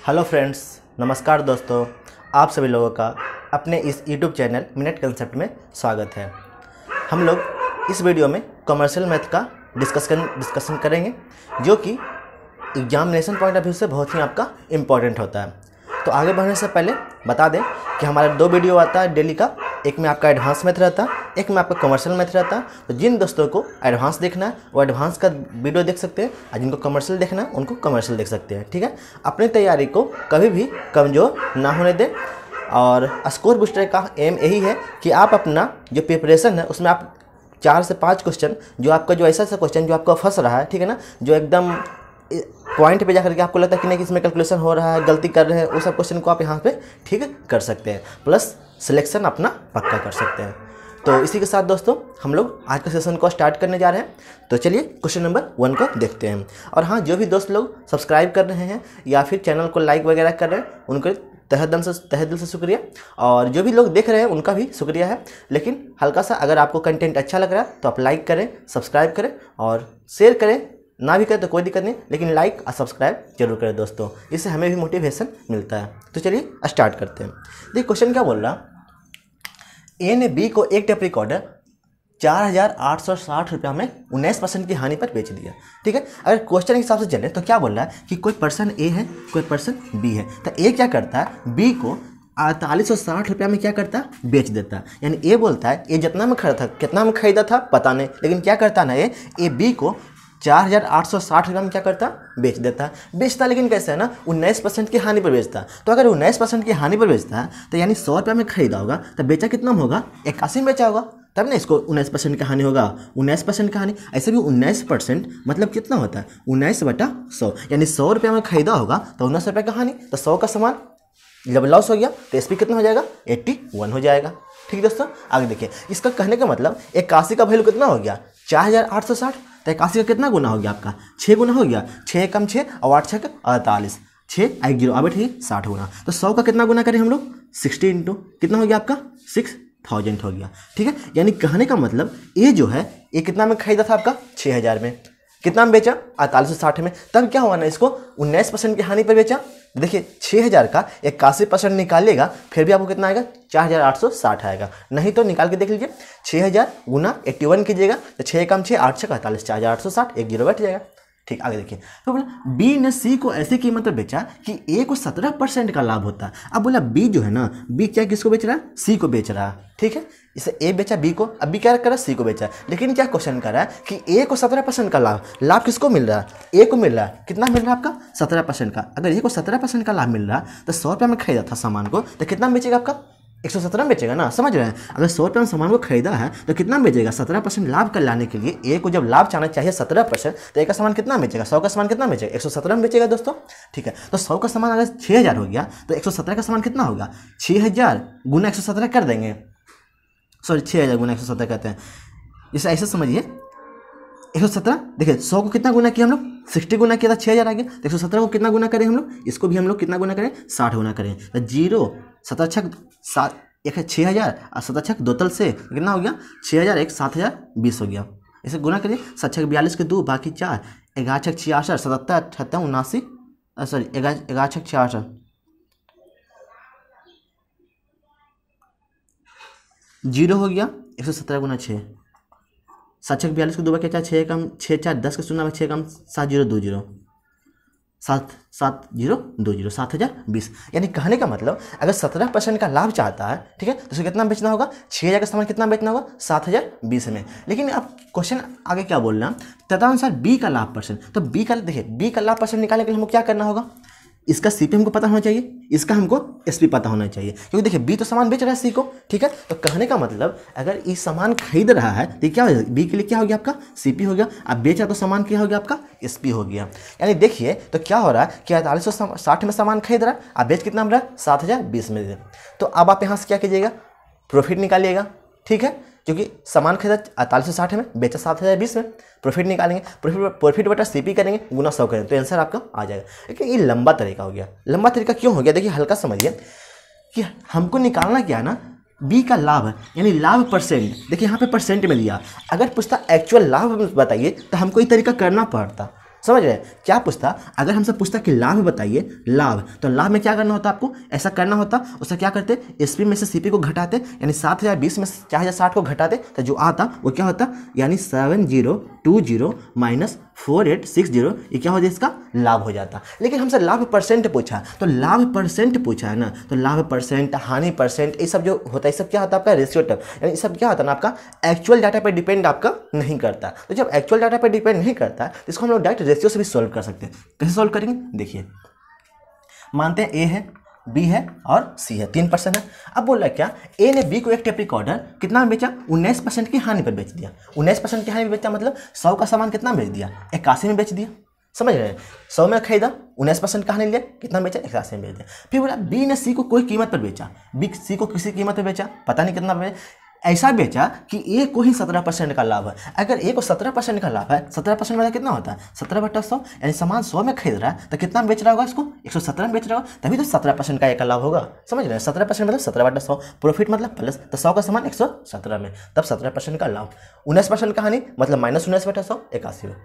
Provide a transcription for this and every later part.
Hello friends, नमस्कार दोस्तों। आप सभी लोगों का अपने इस यूट्यूब चैनल मिनट कंसेप्ट में स्वागत है। हम लोग इस वीडियो में कमर्शियल मैथ का डिस्कशन करेंगे, जो कि एग्जामिनेशन पॉइंट ऑफ व्यू से बहुत ही आपका इम्पॉर्टेंट होता है। तो आगे बढ़ने से पहले बता दें कि हमारा 2 वीडियो आता है डेली का। एक में आपका एडवांस मैथ रहता है, एक में आपका कमर्शियल मैथ रहता है। तो जिन दोस्तों को एडवांस देखना है वो एडवांस का वीडियो देख सकते हैं, और जिनको कमर्शियल देखना है उनको कमर्शियल देख सकते हैं। ठीक है, अपनी तैयारी को कभी भी कमज़ोर ना होने दें। और स्कोर बूस्टर का एम यही है कि आप अपना जो प्रिपरेशन है उसमें आप 4 से 5 क्वेश्चन, जो आपका जो ऐसा क्वेश्चन जो आपका फंस रहा है, ठीक है ना, जो एकदम पॉइंट पे जाकर के आपको लगता है कि नहीं कि इसमें कैलकुलेशन हो रहा है, गलती कर रहे हैं, उस सब क्वेश्चन को आप यहाँ पे ठीक कर सकते हैं, प्लस सिलेक्शन अपना पक्का कर सकते हैं। तो इसी के साथ दोस्तों हम लोग आज का सेशन को स्टार्ट करने जा रहे हैं। तो चलिए क्वेश्चन नंबर 1 को देखते हैं। और हाँ, जो भी दोस्त लोग सब्सक्राइब कर रहे हैं या फिर चैनल को लाइक वगैरह कर रहे हैं उनको तहे दिल से शुक्रिया, और जो भी लोग देख रहे हैं उनका भी शुक्रिया है। लेकिन हल्का सा अगर आपको कंटेंट अच्छा लग रहा है तो आप लाइक करें, सब्सक्राइब करें और शेयर करें। ना भी करें तो कोई दिक्कत नहीं, लेकिन लाइक और सब्सक्राइब जरूर करें दोस्तों, इससे हमें भी मोटिवेशन मिलता है। तो चलिए स्टार्ट करते हैं। देखिए क्वेश्चन क्या बोल रहा, ए ने बी को एक टेप रिकॉर्डर 4,860 रुपया में 19% की हानि पर बेच दिया। ठीक है, अगर क्वेश्चन के हिसाब से चले तो क्या बोल रहा है कि कोई पर्सन ए है, कोई पर्सन बी है। तो ए क्या करता है, बी को 4,860 रुपया में क्या करता है, बेच देता है। यानी ए बोलता है ए जितना में खरीदा था, कितना में खरीदा था पता नहीं, लेकिन क्या करता ना ए बी को 4,860 रुपये में क्या करता, बेच देता है। बेचता लेकिन कैसे है ना, 19% की हानि पर बेचता है। तो अगर 19% की हानि पर बेचता है तो यानी 100 रुपये में खरीदा होगा तो बेचा कितना में होगा, 81 में बेचा होगा, तब ना इसको 19% की हानि होगा। 19% की हानि, ऐसे भी 19% मतलब कितना होता है, 19/100, यानी 100 रुपये में खरीदा होगा तो 19 रुपये का हानि, तो 100 का सामान जब लॉस हो गया तो एसपी कितना हो जाएगा, 81 हो जाएगा। ठीक है दोस्तों, आगे देखिए। इसका कहने का मतलब 81 का वैल्यू कितना हो गया, 4,860। तो 81 का कितना गुना हो गया आपका, 6 गुना हो गया। 6 कम 6 और 8 6 48, 6 1 0 अब ठीक 60 गुना। तो 100 का कितना गुना करें हम लोग, 60 इंटू कितना हो गया आपका, 6000 हो गया। ठीक है, यानी कहने का मतलब ये जो है ये कितना में खरीदा था आपका, 6000 में, कितना में बेचा, 4860 में। तब क्या हुआ ना, इसको 19% की हानि पर बेचा। देखिए 6000 का 81% निकालिएगा फिर भी आपको कितना आएगा, 4,860 आएगा। नहीं तो निकाल के देख लीजिए, 6000 गुना 81 कीजिएगा तो 6 कम 6 8 6 48, 4,860, 1 0 बैठ जाएगा। ठीक, आगे देखिए। तो बोला बी ने सी को ऐसी कीमत पर बेचा कि ए को 17% का लाभ होता है। अब बोला बी जो है ना, बी क्या किसको बेच रहा है, सी को बेच रहा है। ठीक है, इसे ए बेचा बी को, अब बी क्या कर रहा है, सी को बेचा। लेकिन क्या क्वेश्चन कर रहा है कि ए को 17% का लाभ किसको मिल रहा है, ए को मिल रहा है। कितना मिल रहा है आपका, 17% का। अगर ए को 17% का लाभ मिल रहा है तो 100 रुपये में खरीदा था सामान को, तो कितना में बेचेगा आपका, 117 में बेचेगा ना, समझ रहे हैं। अगर 100 रुपये में सामान को खरीदा है तो कितना में बेचेगा, 17% लाभ कर लाने के लिए ए को जब लाभ चाहना चाहिए 17%, तो ए का सामान कितना बेचेगा, 100 का सामान कितना बेचेगा, 117 में बेचेगा दोस्तों। ठीक है, तो 100 का सामान अगर 6000 हो गया तो 117 का सामान कितना होगा, 6000 गुना 117 कर देंगे, सॉरी 6000 गुना 117 कहते हैं, इसे ऐसे समझिए। 117 देखिए 100 को कितना गुना किया हम लोग, 60 गुना किया था 6000 आ गया। 117 को कितना गुना करें हम लोग, इसको भी हम लोग कितना गुना करें, 60 गुना करें। तो 0 7 6 7 1 है 6000 और 7 6 2 तल से कितना हो गया, 6000 1 7020 हो गया। इसे गुना करिए, 7 6 42 के 2 बाकी 4, 11 6 66 77 78 79, सॉरी 11 6 66, 0 हो गया। 117 गुना 6, 7 6 42 के 2 बाकी 4, 6 कम 6 4 10 के 0 में 6 कम 7 0 2 0 7 7 0 2 0 7020। यानी कहने का मतलब अगर 17% का लाभ चाहता है, ठीक है, तो उसे कितना बेचना होगा, 6000 का सामान कितना बेचना होगा, 7020 में। लेकिन अब क्वेश्चन आगे क्या बोल रहा है, तदनुसार बी का लाभ परसेंट। तो बी का देखिए, बी का लाभ परसेंट निकालने के लिए हमको क्या करना होगा, इसका सीपी हमको पता होना चाहिए, इसका हमको एसपी पता होना चाहिए, क्योंकि देखिए बी तो सामान बेच रहा है सी को। ठीक है, तो कहने का मतलब अगर ये सामान खरीद रहा है तो क्या हो जाएगा, बी के लिए क्या हो गया आपका, सीपी हो गया। अब बेचा तो सामान क्या हो गया आपका, एसपी हो गया। यानी देखिए तो क्या हो रहा है कि 4860 में सामान खरीद रहा है, अब बेच कितना मिल रहा है, 7020 में दे। तो अब आप यहाँ से क्या कीजिएगा, प्रॉफिट निकालिएगा। ठीक है, क्योंकि सामान खरीदा 4860 में, बेचा 7020 में, प्रॉफिट निकालेंगे, प्रॉफिट बटा सीपी करेंगे, गुना 100 करेंगे, तो आंसर आपका आ जाएगा। लेकिन ये लंबा तरीका हो गया। लंबा तरीका क्यों हो गया, देखिए हल्का समझिए कि हमको निकालना क्या है ना, बी का लाभ है, यानी लाभ परसेंट। देखिए यहाँ पे परसेंट में लिया, अगर पूछता एक्चुअल लाभ बताइए तो हमको ये तरीका करना पड़ता। समझ रहे हैं? क्या पूछता, अगर हमसे पूछता कि लाभ बताइए, लाभ, तो लाभ में क्या करना होता आपको, ऐसा करना होता, उससे क्या करते, एसपी में से सीपी को घटाते, यानी 7020 में से 4060 को घटाते, तो जो आता वो क्या होता, यानी 7020 माइनस 4860, ये क्या हो जाए, इसका लाभ हो जाता। लेकिन हमसे लाभ परसेंट पूछा, तो लाभ परसेंट पूछा है ना, तो लाभ परसेंट, हानि परसेंट, ये सब जो होता है, ये सब क्या होता है आपका रेशियो टर्म, यानी ये सब क्या होता है ना, आपका एक्चुअल डाटा पर डिपेंड आपका नहीं करता। तो जब एक्चुअल डाटा पर डिपेंड नहीं करता तो इसको हम लोग डायरेक्ट रेशियो से भी सॉल्व कर सकते हैं। कैसे सॉल्व करेंगे, देखिए, मानते हैं ए है, बी है और सी है, 3% है। अब बोल रहा है क्या, ए ने बी को एक टेप रिकॉर्डर कितना में बेचा, 19% की हानि पर बेच दिया। 19% की हानि में बेचा मतलब 100 का सामान कितना बेच दिया, 81 में बेच दिया। समझ रहे हैं, 100 में खरीदा, 19% का हानि लिया, कितना बेचा, 81 में बेच दिया। फिर बोला बी ने सी को कोई कीमत पर बेचा, बी सी को किसी कीमत पर बेचा, पता नहीं कितना बेचा, ऐसा बेचा कि ए को ही 17% का लाभ है। अगर ए को 17% का लाभ है, 17% मतलब कितना होता है, 17/100, यानी सामान 100 में खरीद रहा है तो कितना में बेच रहा होगा, इसको 117 में बेच रहा होगा, तभी तो 17% का ए का लाभ होगा। समझ रहे हैं, 17% मतलब 17/100, प्रॉफिट मतलब प्लस, तो 100 का सामान 117 में, तब 17% का लाभ। 19% का हानि मतलब माइनस 19/100, 81 में।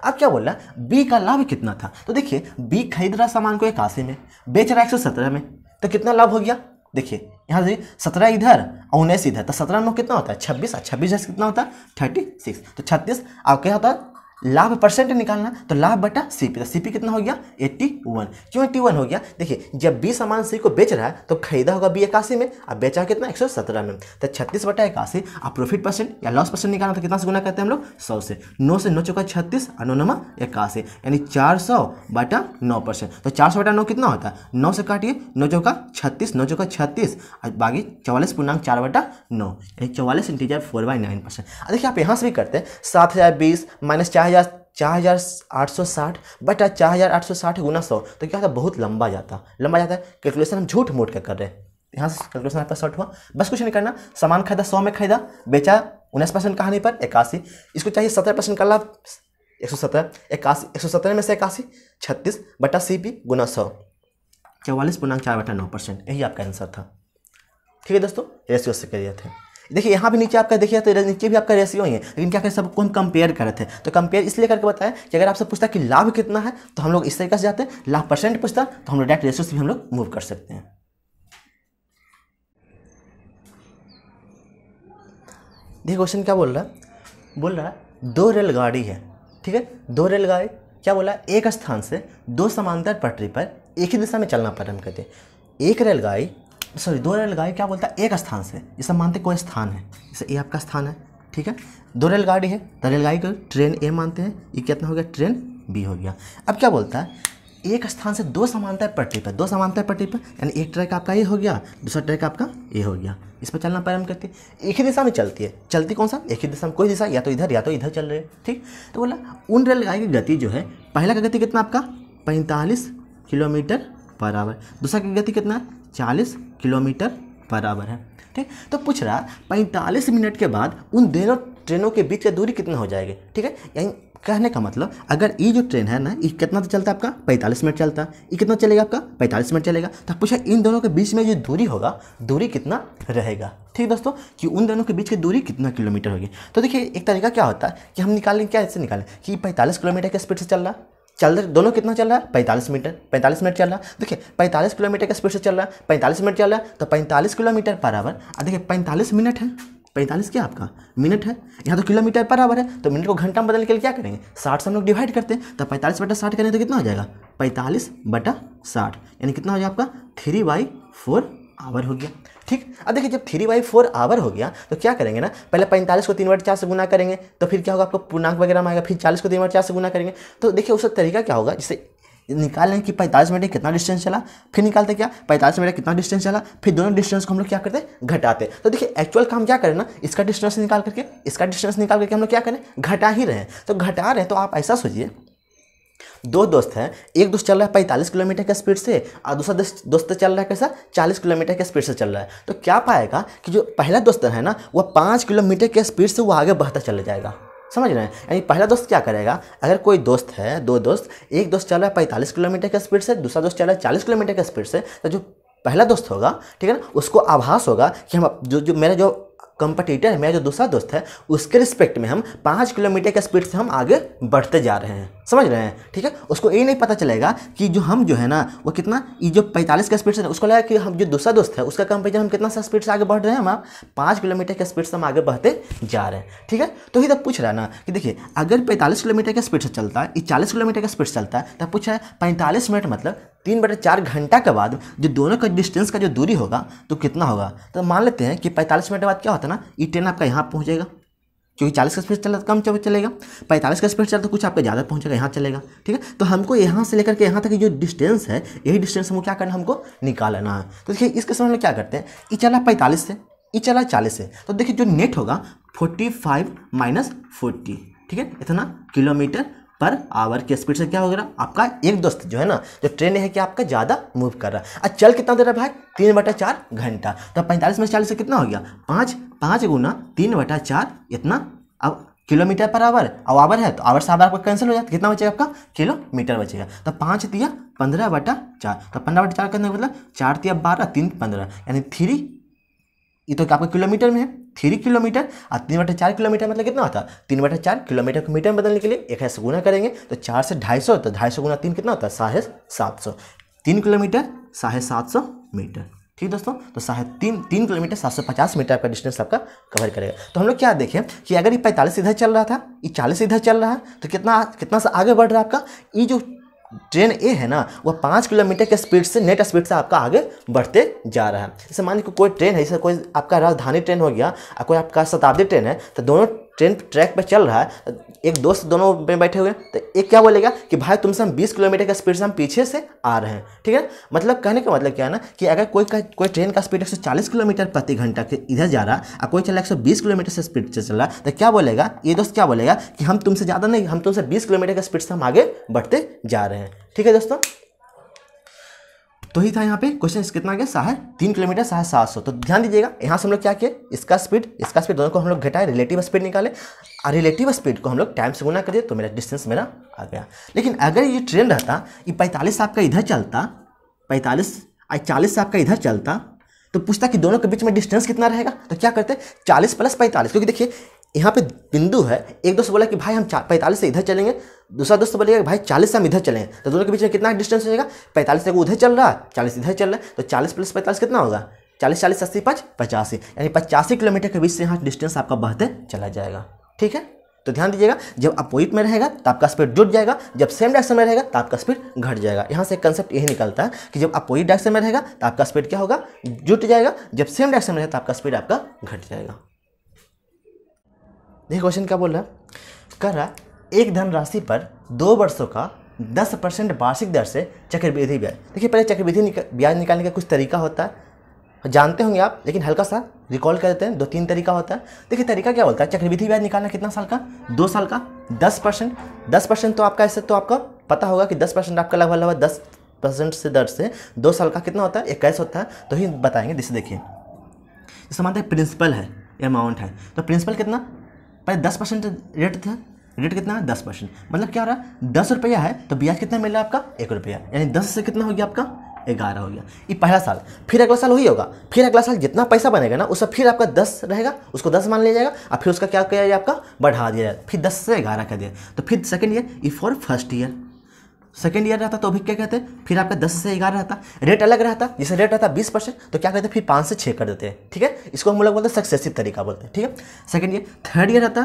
अब क्या बोल रहा है, बी का लाभ कितना था, तो देखिए बी खरीद रहा सामान को 81 में, बेच रहा 117 में, तो कितना लाभ हो गया, देखिए यहाँ से 17 इधर और 19 इधर, तो 17 में कितना होता है, 26, और 26 कितना होता है, 36, तो 36। अब क्या होता है, लाभ परसेंट निकालना, तो लाभ बटा सीपी, तो सीपी कितना हो गया, 81। क्यों 81 हो गया, देखिए जब बी सामान सी को बेच रहा है तो खरीदा होगा बी 81 में, अब बेचा कितना, 117 में, तो 36/81। अब प्रॉफिट परसेंट या लॉस परसेंट निकालना तो कितना से गुना करते हैं हम लोग, 100 से, 9 से 9 चौका 36 और 9 नमा 81, यानी 400/9%। तो 400/9 कितना होता है, 9 से काटिए, 9 चौका 36, 9 चौका 36 और बाकी 44.4/9, यानी 44 इंटीजर 4/9%। देखिए आप यहाँ से भी करते हैं, 7020 माइनस 4860 बटा 4860 गुना 100, तो क्या होता है, बहुत लंबा जाता है। कैलकुलेशन हम झूठ मूठ कर रहे हैं, यहाँ से कैलकुलेशन आपका शॉर्ट हुआ। बस कुछ नहीं करना, सामान खरीदा 100 में खरीदा, बेचा 19% का हानि पर 81, इसको चाहिए 17% का लाभ, 117, 117 में से 81, 36 बटा सीपी गुना 100, 44.4/9%, यही आपका आंसर था। ठीक है दोस्तों, रेशियो से करिए थे। देखिए यहाँ भी नीचे आपका देखिए, तो नीचे भी आपका रेशियो ही है, लेकिन क्या करें, सबको हम कंपेयर कर रहे थे, तो कंपेयर इसलिए करके बताया कि अगर आपसे पूछता कि लाभ कितना है तो हम लोग इस तरीके से जाते हैं, लाभ परसेंट पूछता तो हम लोग डायरेक्ट रेशियो से भी हम लोग मूव कर सकते हैं। देखिए क्वेश्चन क्या बोल रहा है 2 रेलगाड़ी है, ठीक है, 2 रेलगाड़ी क्या बोला, एक स्थान से 2 समांतर पटरी पर एक ही दिशा में चलना प्रारंभ करते हैं। 2 रेलगाड़ी क्या बोलता है, एक स्थान से, इसे मानते कोई स्थान है, जैसे ये आपका स्थान है, ठीक है, 2 रेलगाड़ी है, तो रेलगाड़ी को ट्रेन ए मानते हैं, ये कितना हो गया, ट्रेन बी हो गया। अब क्या बोलता है, एक स्थान से 2 समांतर पटरी पर, 2 समांतर पटरी पर, यानी एक ट्रैक आपका ये हो गया, दूसरा ट्रैक आपका ये हो गया, इस पर चलना प्रारंभ करती है, एक ही दिशा में चलती कौन सा, एक ही दिशा में, कोई दिशा या तो इधर चल रहे हैं, ठीक। तो बोला उन रेलगाड़ी की गति जो है, पहला का गति कितना आपका 45 किलोमीटर पर आवर, दूसरा की गति कितना 40 किलोमीटर पर आवर है, ठीक। तो पूछ रहा 45 मिनट के बाद उन दोनों ट्रेनों के बीच की दूरी कितना हो जाएगी, ठीक है। यानी कहने का मतलब, अगर ये जो ट्रेन है ना, ये कितना तो चलता है आपका 45 मिनट चलता है, ये कितना चलेगा आपका 45 मिनट चलेगा, तो पूछा इन दोनों के बीच में जो दूरी होगा, दूरी कितना रहेगा, ठीक दोस्तों, कि उन दोनों के बीच की दूरी कितना किलोमीटर होगी। तो देखिए एक तरीका क्या होता है कि हम निकालें, क्या ऐसे निकालें कि 45 किलोमीटर के स्पीड से चल रहे दोनों, कितना चल रहा है 45 मिनट चल रहा है। देखिए 45 किलोमीटर के स्पीड से चल रहा है, 45 मिनट चल रहा है, तो 45 किलोमीटर पर आवर, और देखिए 45 मिनट है, 45 क्या आपका मिनट है, यहाँ तो किलोमीटर पर आवर है, तो मिनट को घंटा में बदलने के लिए क्या करेंगे, 60 से हम लोग डिवाइड करते हैं, तो 45/60 करें तो कितना हो जाएगा 45/60, यानी कितना हो जाएगा आपका 3/4 आवर हो गया, ठीक। अब देखिए जब 3/4 आवर हो गया तो क्या करेंगे ना, पहले 45 को 3/4 से गुना करेंगे, तो फिर क्या होगा आपको पूर्णांक वगैरह में आएगा, फिर 40 को 3/4 से गुना करेंगे, तो देखिए उसका तरीका क्या होगा, जिससे निकाल लें कि 45 मिनट कितना डिस्टेंस चला, फिर निकालते क्या 45 मिनट कितना डिस्टेंस चला, फिर दोनों डिस्टेंस को हम लोग क्या करते हैं, घटाते। तो देखिए एक्चुअल काम क्या करें ना, इसका डिस्टेंस निकाल करके हम लोग क्या करें, घटा ही रहे हैं, तो घटा रहे हैं। तो आप ऐसा सोचिए, 2 दोस्त हैं, एक दोस्त चल रहा है 45 किलोमीटर के स्पीड से और दूसरा दोस्त चल रहा है कैसा 40 किलोमीटर के स्पीड से चल रहा है, तो क्या पाएगा कि जो पहला दोस्त है ना, वह 5 किलोमीटर के स्पीड से वो आगे बढ़ता चला जाएगा, समझ रहे हैं। यानी पहला दोस्त क्या करेगा, अगर कोई दोस्त है, 2 दोस्त, एक दोस्त चल रहा है 45 किलोमीटर के स्पीड से, दूसरा दोस्त चल रहा है 40 किलोमीटर के स्पीड से, तो जो पहला दोस्त होगा, ठीक है ना, उसको आभास होगा कि हम जो मेरा जो कंपटीटर है, मेरा जो दूसरा दोस्त है, उसके रिस्पेक्ट में हम 5 किलोमीटर के स्पीड से हम आगे बढ़ते जा रहे हैं, समझ रहे हैं, ठीक है। उसको ये नहीं पता चलेगा कि जो हम जो है ना वो कितना, ये जो 45 का स्पीड से, उसको लगा कि हम जो दूसरा दोस्त है उसका कंपेरिजन हम कितना सा स्पीड से आगे बढ़ रहे हैं, हम 5 किलोमीटर के स्पीड से हम आगे बढ़ते जा रहे हैं, ठीक है। तो ये तब पूछ रहा है ना कि देखिए अगर 45 किलोमीटर के स्पीड से चलता है, ये 40 किलोमीटर के स्पीड से चलता है, तब पूछा है 45 मिनट मतलब 3/4 घंटा के बाद जो दोनों का डिस्टेंस का जो दूरी होगा तो कितना होगा। तो मान लेते हैं कि 45 मिनट के बाद क्या होता है ना, ये ट्रेन आपका यहाँ पहुँचेगा, क्योंकि 40 का स्पीड चला तो कम चलेगा, 45 का स्पीड चला तो कुछ आपका ज़्यादा पहुँचेगा, यहाँ चलेगा, ठीक है। तो हमको यहाँ से लेकर के यहाँ तक जो डिस्टेंस है, यही डिस्टेंस हमको क्या करना, हमको निकालना है। तो देखिए इसके समय हम लोग क्या करते हैं, ये चला 45 से, ये चला 40 से, तो देखिए जो नेट होगा 45 माइनस 40, ठीक है, इतना किलोमीटर पर आवर के स्पीड से क्या होगा आपका एक दोस्त जो है ना, जो ट्रेन है कि आपका ज़्यादा मूव कर रहा है। अब चल कितना दे रहा है भाई, 3/4 घंटा। तो 45 में 40 से कितना हो गया, 5 गुना 3/4 इतना, अब किलोमीटर पर आवर, अब आवर है तो आवर से आवर आपका कैंसिल हो जाता है, कितना बचेगा आपका, किलोमीटर बचेगा। तो 5 दिया 15/4, तो 15/4 करने का मतलब 4 दिया 12, 3 15, यानी 3, ये तो आपका किलोमीटर में है, 3 किलोमीटर, और 3/4 किलोमीटर मतलब कितना होता है, 3/4 किलोमीटर को मीटर में बदलने के लिए 1 से गुना करेंगे, तो 4 से 250, तो 250 गुना 3 कितना होता है, 750, 3 किलोमीटर 750 मीटर, ठीक दोस्तों। तो 3 किलोमीटर 750 मीटर का डिस्टेंस आपका कवर करेगा। तो हम लोग क्या देखें कि अगर ये 45 इधर चल रहा था, ये 40 इधर चल रहा है, तो कितना सा आगे बढ़ रहा है आपका, ये जो ट्रेन ए है ना वो 5 किलोमीटर के स्पीड से, नेट स्पीड से आपका आगे बढ़ते जा रहा है। जैसे मान लीजिए कोई ट्रेन है, जैसे कोई आपका राजधानी ट्रेन हो गया और कोई आपका शताब्दी ट्रेन है, तो दोनों ट्रेन ट्रैक पे चल रहा है, एक दोस्त दोनों में बैठे हुए हैं, तो एक क्या बोलेगा कि भाई तुमसे हम 20 किलोमीटर के स्पीड से हम पीछे से आ रहे हैं, ठीक है। मतलब कहने का मतलब क्या है ना कि अगर कोई ट्रेन का स्पीड 140 किलोमीटर प्रति घंटा के इधर जा रहा है और कोई चला 120 किलोमीटर से स्पीड से चल रहा है, तो क्या बोलेगा ये दोस्त, क्या बोलेगा कि हम तुमसे ज़्यादा नहीं, हम तुमसे 20 किलोमीटर के स्पीड से हम आगे बढ़ते जा रहे हैं, ठीक है दोस्तों। तो ही था यहाँ पे क्वेश्चन, कितना गया 3 किलोमीटर 750। तो ध्यान दीजिएगा यहाँ से हम लोग क्या किए, इसका स्पीड दोनों को हम लोग घटाए, रिलेटिव स्पीड निकाले, और रिलेटिव स्पीड को हम लोग टाइम से गुना कर दिए, तो मेरा डिस्टेंस मेरा आ गया। लेकिन अगर ये ट्रेन रहता, ये 45 आपका इधर चलता, 40 से आपका इधर चलता, तो पूछता कि दोनों के बीच में डिस्टेंस कितना रहेगा। तो क्या करते, 40 + 45, क्योंकि देखिए यहाँ पे बिंदु है, एक दोस्त बोला कि भाई हम 45 से इधर चलेंगे, दूसरा दोस्त बोलेगा भाई 40 से हम इधर चलेंगे, तो दोनों के बीच में कितना डिस्टेंस हो जाएगा, 45 से वो उधर चल रहा है, 40 इधर चल रहा है, तो 40 + 45 कितना होगा, 40 40 80 5 85, यानी 85 किलोमीटर के बीच से यहाँ डिस्टेंस आपका बढ़ते चला जाएगा, ठीक है। तो ध्यान दीजिएगा, जब अपोजिट में रहेगा तो आपका स्पीड जुट जाएगा, जब सेम डायरेक्शन में रहेगा तो आपका स्पीड घट जाएगा। यहाँ से कंसेप्ट यही निकलता है कि जब अपोजिट डायरेक्शन में रहेगा तो आपका स्पीड क्या होगा, जुट जाएगा, जब सेम डायरेक्शन में रहेगा तो आपका स्पीड आपका घट जाएगा। देखिए क्वेश्चन क्या बोल रहा है, कर रहा है एक धनराशि पर 2 वर्षों का 10% वार्षिक दर से चक्रवृद्धि ब्याज। देखिए पहले चक्रवृद्धि ब्याज निकालने का कुछ तरीका होता है, जानते होंगे आप, लेकिन हल्का सा रिकॉल कर देते हैं। 2-3 तरीका होता है। देखिए तरीका क्या बोलता है, चक्रवृद्धि ब्याज निकालना कितना साल का, 2 साल का, 10%। तो आपका ऐसे तो आपका पता होगा कि 10% आपका लगभग 10% से दर से 2 साल का कितना होता है, 21 होता है। तो ही बताएंगे। जैसे देखिए जैसे मानते हैं प्रिंसिपल है, अमाउंट है, तो प्रिंसिपल कितना, पहले 10% रेट था, रेट कितना है 10%, मतलब क्या हो रहा है 10 रुपया है तो ब्याज कितना मिल रहा है आपका 1 रुपया, यानी 10 से कितना हो गया आपका 11 हो गया। ये पहला साल। फिर अगला साल वही होगा, फिर अगला साल जितना पैसा बनेगा ना उसका फिर आपका 10 रहेगा, उसको 10 मान लिया जाएगा और फिर उसका क्या किया जाएगा, आपका बढ़ा दिया जाएगा, फिर 10 से 11 कर दिया। तो फिर सेकेंड ईयर, ये for first year, second year रहता तो अभी क्या कहते हैं, फिर आपका 10 से 11 रहता, रेट अलग रहता। जैसे रेट रहता 20%, तो क्या कहते हैं फिर 5 से 6 कर देते हैं, ठीक है। इसको हम लोग बोलते हैं सक्सेसिव तरीका बोलते हैं, ठीक है। सेकेंड ईयर, थर्ड ईयर रहता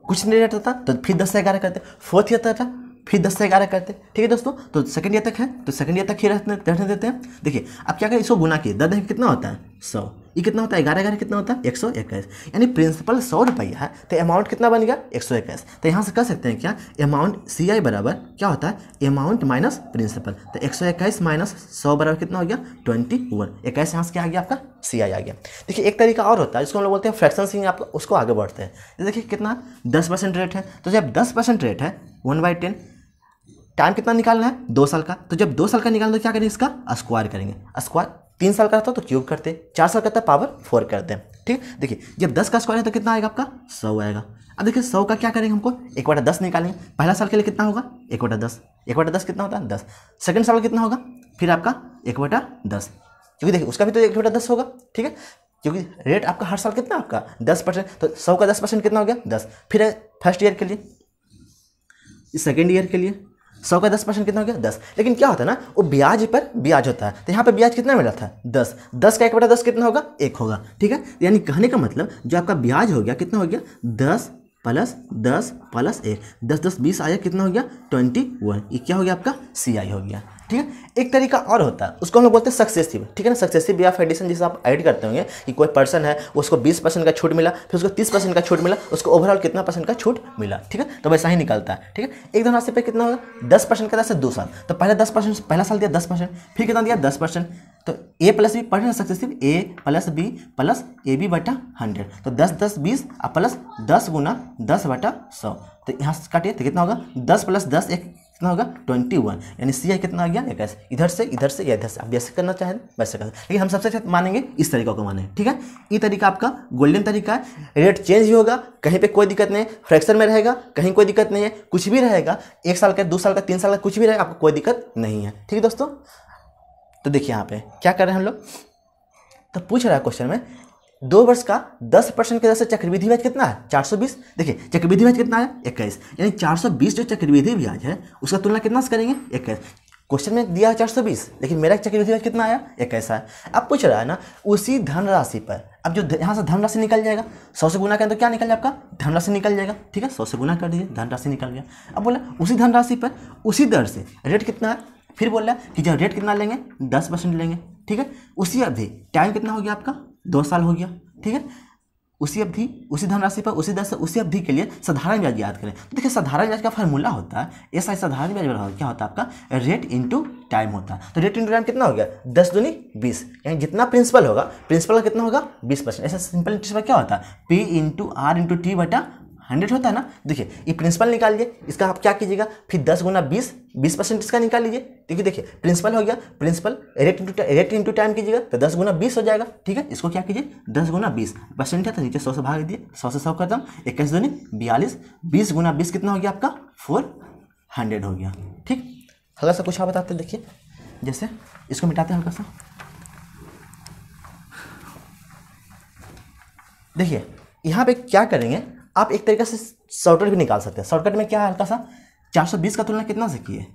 कुछ नहीं रेट रहता तो फिर 10 से 11 करते, फोर्थ ईयर रहता फिर 10 से 11 करते, ठीक है दोस्तों। तो सेकंड ईयर तक है तो सेकंड ईयर तक ही रहने देते हैं। देखिए अब क्या करें, इसको गुना किए 10 कितना होता है 100, ये कितना होता है 11 कितना होता है 121, यानी प्रिंसिपल 100 रुपया है तो अमाउंट कितना बन गया 121। तो यहाँ से कर सकते हैं क्या, अमाउंट CI बराबर क्या होता है अमाउंट माइनस प्रिंसिपल, तो 121 माइनस 100 बराबर कितना हो गया 21, 21 यहाँ से क्या आ गया आपका CI आ गया। देखिए एक तरीका और होता है जिसको हम लोग बोलते हैं फ्रैक्शन सिंग, आप उसको आगे बढ़ते हैं। देखिए कितना 10% रेट है, तो जब 10% रेट है 1/10, टाइम कितना निकालना है 2 साल का, तो जब 2 साल का निकालना तो क्या करेंगे इसका स्क्वायर करेंगे, स्क्वायर 3 साल का रहता तो क्यूब करते, 4 साल का था पावर 4 करते हैं, ठीक। देखिए जब 10 का स्क्वायर है तो कितना आएगा आपका 100 आएगा। अब देखिए 100 का क्या करेंगे, हमको 1/10 निकालेंगे। पहला साल के लिए कितना होगा 1/10, 1/10 कितना होता है 10, सेकंड साल कितना होगा फिर आपका 1/10, क्योंकि देखिए उसका भी तो 1/10 होगा, ठीक है। क्योंकि रेट आपका हर साल कितना आपका 10%, तो 100 का 10% कितना हो गया 10। फिर है फर्स्ट ईयर के लिए, सेकेंड ईयर के लिए 100 का 10% कितना हो गया 10। लेकिन क्या होता है ना, वो ब्याज पर ब्याज होता है, तो यहाँ पे ब्याज कितना मिला था 10। 10 का 1/10 कितना होगा 1 होगा, ठीक है। यानी कहने का मतलब जो आपका ब्याज हो गया कितना हो गया 10 + 10 + 1, 10 10 20 आया, कितना हो गया 21। ये क्या हो गया आपका CI हो गया, ठीक है। एक तरीका और होता है, उसको हम लोग बोलते हैं सक्सेसिव, ठीक है ना। सक्सेसिव वे ऑफ एडिशन, जिसे आप ऐड करते होंगे कि कोई पर्सन है उसको 20% का छूट मिला, फिर उसको 30% का छूट मिला, उसको ओवरऑल कितना % का छूट मिला, ठीक है। तो वैसा ही निकलता है, ठीक है। एक धनराशि पे कितना होगा 10% का 10 से 2 साल, तो पहले 10% पहला साल दिया 10%, फिर कितना दिया 10%, तो A + B पढ़े ना सक्सेसिव, A + B + AB/100, तो 10 10 20 प्लस 10 × 10/100, तो यहाँ से काटिए तो कितना होगा 10 + 10 एक कितना होगा 21, यानी CI कितना आ गया 21। इधर से इधर से या इधर से, आप जैसे करना चाहें वैसे कर, लेकिन हम सबसे अच्छा मानेंगे इस तरीका को माने, ठीक है। ये तरीका आपका गोल्डन तरीका है। रेट चेंज भी होगा, कहीं पे कोई दिक्कत नहीं है, फ्रैक्शन में रहेगा कहीं कोई दिक्कत नहीं है, कुछ भी रहेगा 1 साल का 2 साल का 3 साल का कुछ भी रहेगा, आपको कोई दिक्कत नहीं है, ठीक है दोस्तों। तो देखिए यहाँ पे क्या कर रहे हैं हम लोग, तो पूछ रहा है क्वेश्चन में 2 वर्ष का 10% के दर से चक्रवृद्धि ब्याज कितना है 420। देखिए चक्रवृद्धि ब्याज कितना है 21, यानी 420 जो चक्रवृद्धि ब्याज है उसका तुलना कितना से करेंगे 21। क्वेश्चन में दिया है 420, लेकिन मेरा चक्रवृद्धि ब्याज कितना आया 21 है। अब पूछ रहा है ना उसी धनराशि पर, अब जो यहाँ से धनराशि निकल जाएगा 100 से गुना करें तो क्या निकल जाएगा आपका धनराशि निकल जाएगा, ठीक है। 100 से गुना कर दीजिए, धनराशि निकल गया। अब बोला उसी धनराशि पर उसी दर से रेट कितना है, फिर बोल रहा है कि जब रेट कितना लेंगे 10% लेंगे, ठीक है। उसी अवधि टाइम कितना हो गया आपका 2 साल हो गया, ठीक है। उसी अवधि उसी धनराशि पर उसी दर से उसी अवधि के लिए साधारण ब्याज याद करें, तो देखिए साधारण ब्याज का फॉर्मूला होता है ऐसा, साधारण ब्याज बराबर क्या होता है आपका रेट इंटू टाइम होता है। तो रेट इंटू टाइम कितना हो गया 10 दूनी 20, यानी जितना प्रिंसिपल होगा प्रिंसिपल का कितना होगा 20%। ऐसा सिंपल इंटरेस्ट में क्या होता है P × R × T/100 होता है ना। देखिए ये प्रिंसिपल निकाल लीजिए, इसका आप क्या कीजिएगा फिर 10 × 20% इसका निकाल लीजिए। देखिए प्रिंसिपल हो गया, प्रिंसिपल रेट इंटू टाइम कीजिएगा तो 10 × 20 हो जाएगा, ठीक है। इसको क्या कीजिए 10 × 20% है तो नीचे 100 से भाग दिए, 100 से 100 खत्म, 21 दूनी 42, 20 × 20 कितना हो गया आपका 400 हो गया, ठीक। हल्का सा कुछ आप बताते देखिए, जैसे इसको मिटाते हैं हल्का सा। देखिए यहाँ पे क्या करेंगे आप, एक तरीके से शॉर्टकट भी निकाल सकते हैं। शॉर्टकट में क्या है हल्का सा 420 का तुलना कितना से किए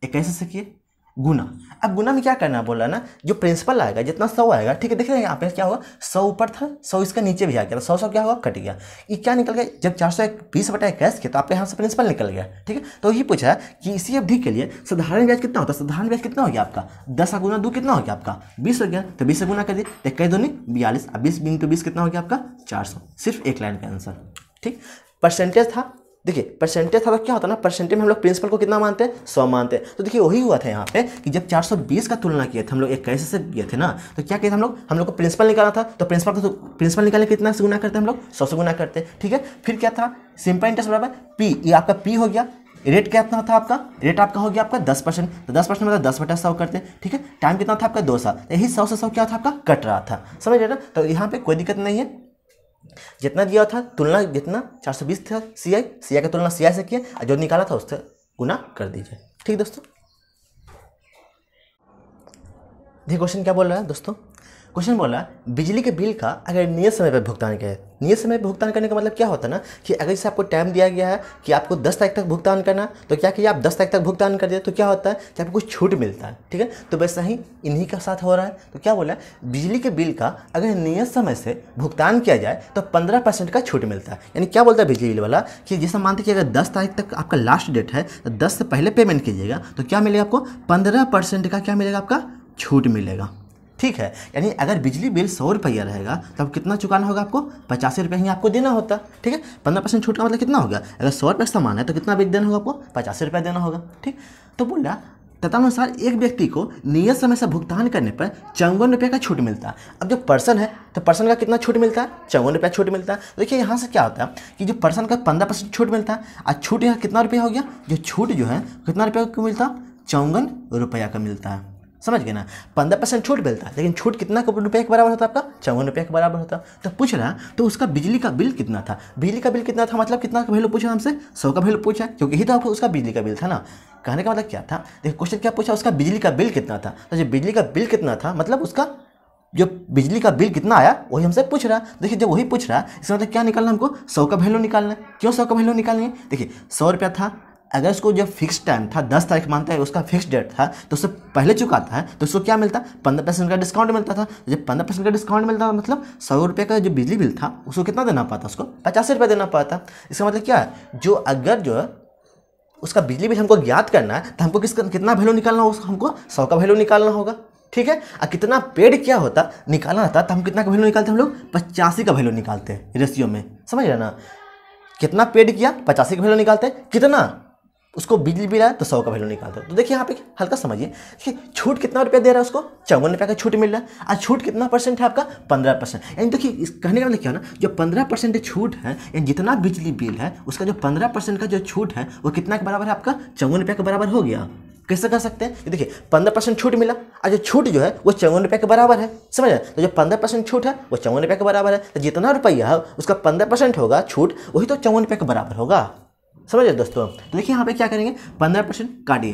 21 से किए गुना। अब गुना में क्या करना बोल रहा है ना, जो प्रिंसिपल आएगा जितना 100 आएगा, ठीक है। देख रहे हैं यहाँ पे क्या हुआ 100 ऊपर था 100 इसका नीचे भी आ गया, 100 क्या हुआ कट गया, ये क्या निकल गया जब 420/21 के तो आपके यहाँ से प्रिंसिपल निकल गया, ठीक है। तो ये पूछा है कि इसी अवधि के लिए साधारण ब्याज कितना होता है, साधारण ब्याज कितना हो गया आपका 10 × 2 कितना हो गया आपका 20 हो गया, तो 20 से गुना कर दिए, 21 दूनी 42, अब 20 × 20 कितना हो गया आपका 400, सिर्फ एक लाइन का आंसर, ठीक। परसेंटेज था, देखिए परसेंटेज था तो क्या होता है ना, परसेंटेज में हम लोग प्रिंसिपल को कितना मानते हैं 100 मानते हैं। तो देखिए वही हुआ था यहाँ पे कि जब 420 का तुलना किए थे हम लोग 21 से किए थे ना, तो क्या किए थे हम लोग को प्रिंसिपल निकालना था, तो प्रिंसिपल निकालने कितना से गुना करते हैं हम लोग 100 से गुना करते हैं, ठीक है। फिर क्या था सिंपल इंटरेस्ट बराबर P, ये आपका P हो गया। रेट कितना था आपका, रेट आपका हो गया आपका 10%, तो 10% मतलब 10/100 करते हैं, ठीक है। टाइम कितना था आपका 2 साल, यही 100 से 100 क्या था आपका कट रहा था, समझ रहे ना। तो यहाँ पे कोई दिक्कत नहीं है, जितना दिया था तुलना जितना 420 था CI का तुलना CI से किया, जो निकाला था उससे गुना कर दीजिए, ठीक दोस्तों। देखिए क्वेश्चन क्या बोल रहा है दोस्तों, क्वेश्चन बोला बिजली के बिल का अगर नियत समय पर भुगतान करें, नियत समय पर भुगतान करने का मतलब क्या होता है ना कि अगर जैसे आपको टाइम दिया गया है कि आपको 10 तारीख तक भुगतान करना, तो क्या कीजिए आप 10 तारीख तक भुगतान कर दिए तो क्या होता है कि आपको कुछ छूट मिलता है, ठीक है। तो वैसा ही इन्हीं का साथ हो रहा है। तो क्या बोला बिजली के बिल का अगर नियत समय से भुगतान किया जाए तो 15% का छूट मिलता है। यानी क्या बोलता है बिजली बिल वाला कि जैसे मानते कि अगर 10 तारीख तक आपका लास्ट डेट है तो 10 से पहले पेमेंट कीजिएगा तो क्या मिलेगा आपको 15% का क्या मिलेगा आपका छूट मिलेगा, ठीक है। यानी अगर बिजली बिल 100 रुपया रहेगा तब कितना चुकाना होगा आपको 85 रुपये ही आपको देना होता, ठीक है। 15% छूट का मतलब कितना होगा, अगर 100 रुपये सामान है तो कितना बिल देना होगा आपको 85 रुपये देना होगा, ठीक। तो बोला तदनुसार एक व्यक्ति को नियत समय से भुगतान करने पर 54 रुपये का छूट मिलता है। अब जो पर्सन है तो पर्सन का कितना छूट मिलता है 54 रुपया छूट मिलता है। देखिए यहाँ से क्या होता है कि जो पर्सन का 15% छूट मिलता है, आज छूट यहाँ कितना रुपया हो गया, जो छूट जो है कितना रुपये का मिलता है 54 रुपया का मिलता है, समझ गए ना। 15% छूट मिलता है, लेकिन छूट कितना रुपये के बराबर होता है आपका 54 रुपये के बराबर होता। तो पूछ रहा है तो उसका बिजली का बिल कितना था, बिजली का बिल कितना था मतलब कितना का वैल्यू पूछा हमसे 100 का वैल्यू पूछा, क्योंकि ही तो आपको उसका बिजली का बिल था ना। कहने का मतलब क्या था, देखो क्वेश्चन क्या पूछा उसका बिजली का बिल कितना था, तो जो बिजली का बिल कितना था मतलब उसका जो बिजली का बिल कितना आया वही हमसे पूछ रहा है। देखिए जब वही पूछ रहा है इसका मतलब क्या निकालना है, हमको 100 का वैल्यू निकालना है। क्यों 100 का वैल्यू निकालनी है? देखिए 100 रुपया था, अगर उसको जब फिक्स टाइम था 10 तारीख मानता है, उसका फिक्स डेट था, तो उससे पहले चुकाता है तो उसको क्या मिलता? 15% का डिस्काउंट मिलता था। जब 15% का डिस्काउंट मिलता था मतलब 100 रुपये का जो बिजली बिल था उसको कितना देना पाता? उसको 50 रुपये देना पाता। इसका मतलब क्या है, जो अगर जो है उसका बिजली बिल हमको ज्ञात करना है तो हमको कितना वैल्यू निकालना होगा? हमको 100 का वैल्यू निकालना होगा। ठीक है, और कितना पेड क्या होता निकालना था तो हम कितना का वैल्यू निकालते हैं? हम लोग 85 का वैल्यू निकालते हैं रेशियो में, समझ रहे ना? कितना पेड किया 85 का वैल्यू निकालते हैं, कितना उसको बिजली बिल आया तो 100 का वैल्यू निकालते हैं। तो देखिए यहाँ पे हल्का समझिए कि छूट कितना रुपया दे रहा है उसको? 54 रुपये का छूट मिल रहा है। और छूट कितना परसेंट है आपका? 15%। यानी देखिए इस कहने का मतलब क्या है ना, जो 15% छूट है यानी जितना बिजली बिल है उसका जो 15% का जो छूट है वो कितना के बराबर है? आपका 54 रुपये के बराबर हो गया। कैसे कर सकते हैं? देखिए 15% छूट मिला और जो छूट जो है वो 54 रुपये के बराबर है, समझ रहे? तो जो 15% छूट है वो 54 रुपये के बराबर है, तो जितना रुपया है उसका 15% होगा छूट, वही तो 54 रुपये के बराबर होगा, समझ रहे दोस्तों? तो देखिए यहाँ पे क्या करेंगे, 15% काटिए।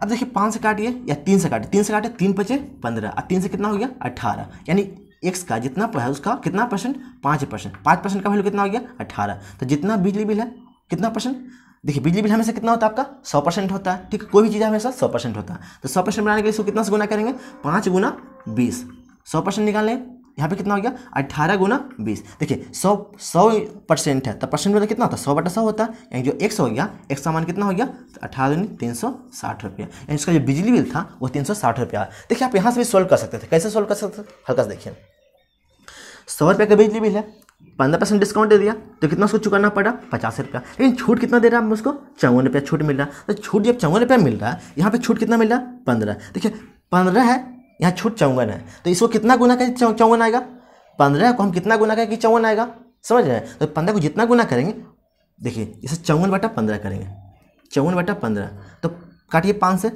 अब देखिए 5 से काटिए या 3 से काटिए, 3 से काटे 3 बचे 15 और 3 से कितना हो गया? 18। यानी एक्स का जितना है उसका कितना परसेंट? 5%। 5% का वैल्यू कितना हो गया? 18। तो जितना बिजली बिल है कितना परसेंट? देखिए बिजली बिल हमेशा कितना होता है आपका? 100% होता है। ठीक है, कोई भी चीज़ हमेशा 100% होता है। तो 100% बनाने के लिए इसको कितना से गुना करेंगे? 5 गुना 20। 100% निकाल लें, यहाँ पे कितना हो गया? 18 गुना 20। देखिए 100% है तो परसेंट में कितना होता है? 100/100 होता है। यानी जो एक्स हो गया, एक्स का मान कितना हो गया? 18 दूनी 360 रुपया। यानी इसका जो बिजली बिल था वो 360 रुपया। देखिए आप यहाँ से भी सोल्व कर सकते थे। कैसे सोल्व कर सकते थे? हल्का से देखिए, 100 रुपये का बिजली बिल है, 15% डिस्काउंट दे दिया तो कितना उसको चुकाना पड़ा? 50 रुपया। लेकिन छूट कितना दे रहा है उसको? 54 रुपया छूट मिल रहा है। तो छूट जब 54 रुपया मिल रहा है, यहाँ पे छूट कितना मिल रहा है? 15। देखिए 15 है, यहाँ छूट 54 है, तो इसको कितना गुना करें 54 आएगा? 15 को हम कितना गुना करें कि 54 आएगा? समझ रहे हैं? तो 15 को जितना गुना करेंगे, देखिए इसे 54/15 करेंगे, 54/15। तो काटिए 5 से,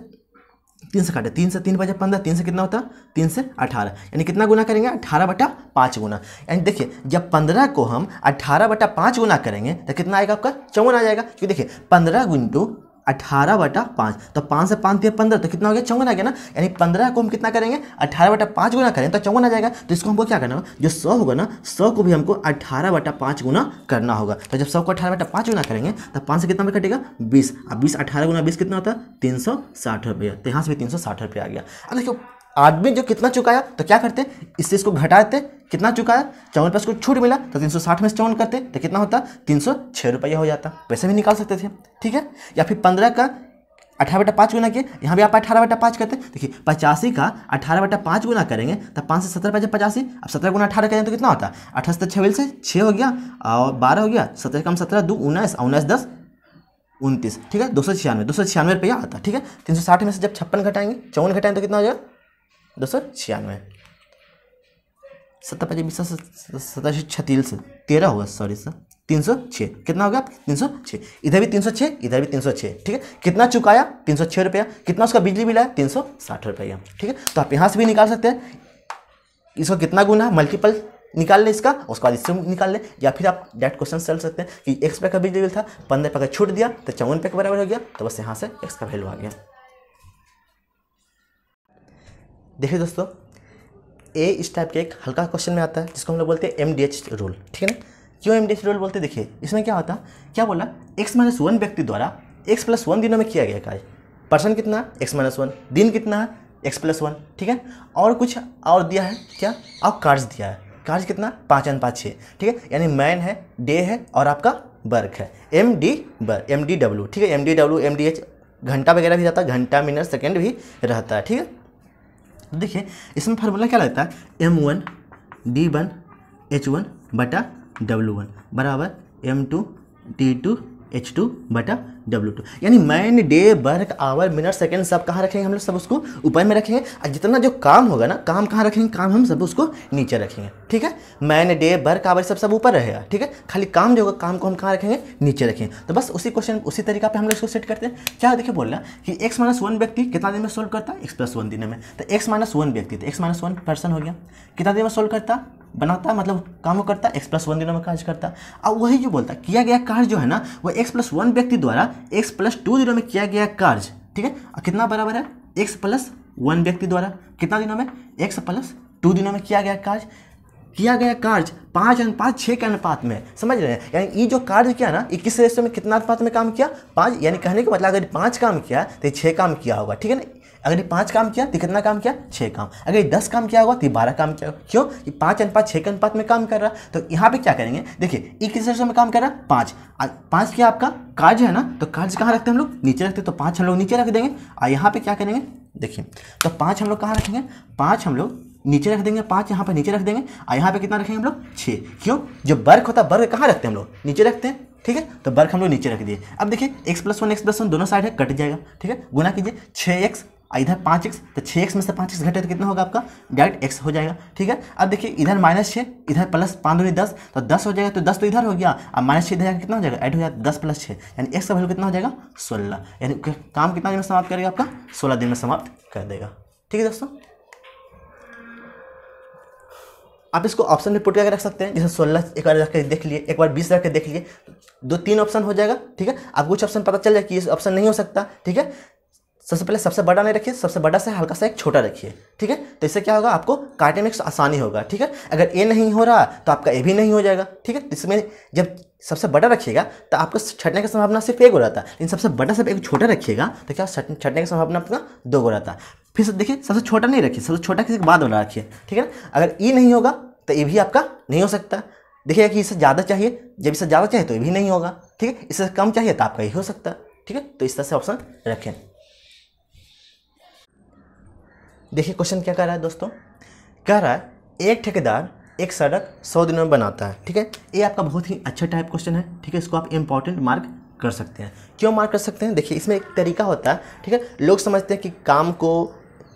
3 से काटे, 3 से 3 बचे 15, 3 से कितना होता है? 3 से 18। यानी कितना गुना करेंगे? 18/5 गुना। यानी देखिए जब 15 को हम 18/5 गुना करेंगे तो कितना आएगा आपका? 54 आ जाएगा। क्योंकि देखिए 15 गुंटू 18/5, तो 5 से 5 दिया 15, तो कितना हो गया? 54 आ गया ना। यानी 15 को हम कितना करेंगे? 18/5 गुना करें तो 54 आ जाएगा। तो इसको हमको क्या करना होगा? जो 100 होगा ना, 100 को भी हमको 18/5 गुना करना होगा। तो जब 100 को 18/5 गुना करेंगे तो 5 से कितना में कटेगा? 20। अब 20 18 गुना 20 कितना होता है? 360 रुपये। तो यहाँ से भी 360 रुपये आ गया। अब देखो आदमी जो कितना चुकाया तो क्या करते? इससे इसको घटाते, कितना चुकाया? 54 रुपये को छूट मिला तो 360 में से 54 करते तो कितना होता? 306 रुपया हो जाता। वैसे भी निकाल सकते थे, ठीक है। या फिर 15 का 18/5 गुना किए, यहाँ भी आप 18/5 करते। देखिए 85 का 18/5 गुना करेंगे तो 5 से 17 बचे 85। अब 17 गुना 18 करें तो कितना होता? 18 से 6 से 6 हो गया और 12 हो गया, 17 कम 17 2 19, 19 10 29, ठीक है। 296 रुपया आता, ठीक है। 360 में से जब 56 घटाएंगे, 54 घटाएंगे तो कितना हो जाएगा? 296। 17 13 होगा, सॉरी सर 306। कितना होगा? 306। इधर भी 306, इधर भी 306, ठीक है। कितना चुकाया? 306 रुपया। कितना उसका बिजली बिल है? 360 रुपया, ठीक है। तो आप यहाँ से भी निकाल सकते हैं इसको कितना गुना, मल्टीपल निकाल लें इसका, उसके बाद इससे निकाल लें। या फिर आप डायरेक्ट क्वेश्चन चल सकते हैं कि एक्स रुपये का बिजली बिल था, 15 रुपये का छूट दिया तो 54 रुपये के बराबर हो गया, तो बस यहाँ से एक्स का वैल्यू आ गया। देखिए दोस्तों, ए इस टाइप के एक हल्का क्वेश्चन में आता है जिसको हम लोग बोलते हैं MDH रूल, ठीक है ना। क्यों MDH रूल बोलते हैं? देखिए इसमें क्या होता है, क्या बोला? x-1 व्यक्ति द्वारा x+1 दिनों में किया गया कार्य। पर्सन कितना? x-1। दिन कितना है? x+1, ठीक है। और कुछ और दिया है क्या? और कार्य दिया है। कार्य कितना? 5 ठीक है। यानी मैन है, डे है और आपका वर्क है, MDW, ठीक है। MDW MDH घंटा वगैरह भी रहता है, घंटा मिनट सेकेंड भी रहता है, ठीक है। देखिए इसमें फार्मूला क्या लगता है? M1 D1 H1 बटा W1 बराबर M2 D2 H2 बटा W2। यानी man, day, work, hour, minute, second सब कहाँ रखेंगे हम लोग? सब उसको ऊपर में रखेंगे। और जितना जो काम होगा ना, काम कहाँ रखेंगे? काम हम सब उसको नीचे रखेंगे, ठीक है। मैन, डे, वर्क, आवर सब ऊपर रहेगा, ठीक है। खाली काम जो होगा, काम को हम कहाँ रखेंगे? नीचे रखेंगे। तो बस उसी क्वेश्चन उसी तरीका पे हम लोग इसको सेट करते हैं। क्या देखिए बोल रहा कि x-1 व्यक्ति कितना दिन में सोल्व करता है? x+1 दिन में। तो x-1 व्यक्ति, तो x-1 पर्सन हो गया, कितना दिन में सोल्व करता? बनाता, मतलब काम करता, x+1 दिनों में कार्य करता। अब वही जो बोलता किया गया कार्य जो है ना, वो x+1 व्यक्ति द्वारा x+2 दिनों में किया गया कार्य, ठीक है। और कितना बराबर है? x+1 व्यक्ति द्वारा कितना दिनों में? x+2 2 दिनों में किया गया कार्य 5 अनुपात 6 के अनुपात में, समझ रहे हैं। यानी ये जो कार्य किया ना, ये किस रेशियो में कितना अनुपात में काम किया, 5। यानी कहने का मतलब अगर 5 काम किया तो ये 6 काम किया होगा, ठीक है ना। अगर ये 5 काम किया तो कितना काम किया, 6 काम। अगर ये 10 काम किया होगा तो ये 12 काम किया होगा। क्यों, ये 5 अनुपात 6 के अनुपात में काम कर रहा है। तो यहाँ पे क्या करेंगे, देखिए ये किस रेशियो में काम कर रहा है, 5 क्या आपका कार्य है ना, तो कार्य कहाँ रखते हैं हम लोग, नीचे रखते हैं। तो 5 हम लोग नीचे रख देंगे। और यहाँ पे क्या करेंगे, देखिए तो 5 हम लोग कहाँ रखेंगे, 5 हम लोग नीचे रख देंगे, 5 यहाँ पे नीचे रख देंगे। और यहाँ पे कितना रखेंगे हम लोग, 6। क्यों, जो वर्ग होता है वर्ग कहाँ रखते हैं हम लोग, नीचे रखते हैं, ठीक है। तो वर्ग हम लोग नीचे रख दिए। अब देखिए x+1 दोनों साइड है, कट जाएगा, ठीक है। गुना कीजिए 6x, इधर 5x, तो 6x में से 5x घटे तो कितना होगा आपका, डायरेक्ट x हो जाएगा, ठीक है। अब देखिए इधर -6, इधर प्लस 5 दूनी 10, तो 10 हो जाएगा। तो 10 तो इधर हो गया, अब -6 इधर कितना हो जाएगा, ऐड हो जाएगा 10 + 6, यानी x का वैल्यू कितना हो जाएगा, 16। यानी काम कितना दिन में समाप्त करेगा आपका, 16 दिन में समाप्त कर देगा, ठीक है दोस्तों। आप इसको ऑप्शन में पुट करके रख सकते हैं, जैसे 16 एक बार रख के देख लिए, एक बार 20 रख के देख लिए, 2-3 ऑप्शन हो जाएगा, ठीक है। आप कुछ ऑप्शन पता चल जाए कि ये ऑप्शन नहीं हो सकता, ठीक है। सबसे पहले सबसे बड़ा नहीं रखिए, सबसे बड़ा से हल्का सा एक छोटा रखिए, ठीक है। तो इससे क्या होगा, आपको काटने में आसानी होगा, ठीक है। अगर ए नहीं हो रहा तो आपका ए भी नहीं हो जाएगा, ठीक है। इसमें जब सबसे बड़ा रखिएगा तो आपको छटने की संभावना सिर्फ 1 हो रहा था, लेकिन सबसे बड़ा से एक छोटा रखिएगा तो क्या छटने की संभावना अपना 2 हो रहा था। फिर से देखिए सबसे छोटा नहीं रखिए, सबसे छोटा किसी के बाद वाला रखिए, ठीक है ना। अगर ई नहीं होगा तो ये भी आपका नहीं हो सकता। देखिएगा कि इससे ज़्यादा चाहिए, जब इससे ज़्यादा चाहिए तो ये भी नहीं होगा, ठीक है। इससे कम चाहिए तो आपका ये हो सकता है, ठीक है। तो इस तरह से ऑप्शन रखें। देखिए क्वेश्चन क्या कह रहा है दोस्तों, कह रहा है एक ठेकेदार एक सड़क 100 दिनों में बनाता है, ठीक है। ये आपका बहुत ही अच्छा टाइप क्वेश्चन है, ठीक है। इसको आप इंपॉर्टेंट मार्क कर सकते हैं। क्यों मार्क कर सकते हैं, देखिए इसमें एक तरीका होता है, ठीक है। लोग समझते हैं कि काम को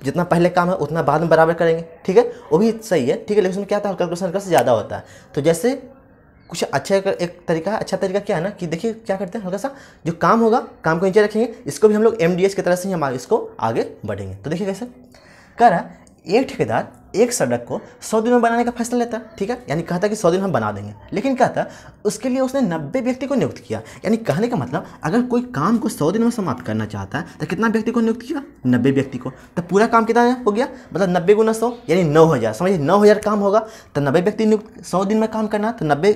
जितना पहले काम है उतना बाद में बराबर करेंगे, ठीक है, वो भी सही है, ठीक है। लेकिन उसमें क्या होता है, कैलकुलेशन हल्का से ज़्यादा होता है। तो जैसे कुछ अच्छा एक तरीका है, अच्छा तरीका क्या है ना कि देखिए क्या करते हैं, हल्का सा जो काम होगा काम को नीचे रखेंगे, इसको भी हम लोग MDS की तरह से ही हम इसको आगे बढ़ेंगे। तो देखिए कैसे कह रहा है, एक ठेकेदार एक सड़क को 100 दिनों में बनाने का फैसला लेता है, ठीक है। यानी कहता है कि 100 दिन हम बना देंगे, लेकिन क्या था, उसके लिए उसने 90 व्यक्ति को नियुक्त किया। यानी कहने का मतलब अगर कोई काम को 100 दिनों में समाप्त करना चाहता है तो कितना व्यक्ति को नियुक्त किया, 90 व्यक्ति को। तो पूरा काम कितना हो गया, मतलब 90 × 100 यानी 9000, समझिए 9000 काम होगा तो 90 व्यक्ति नियुक्त 100 दिन में काम करना, तो 90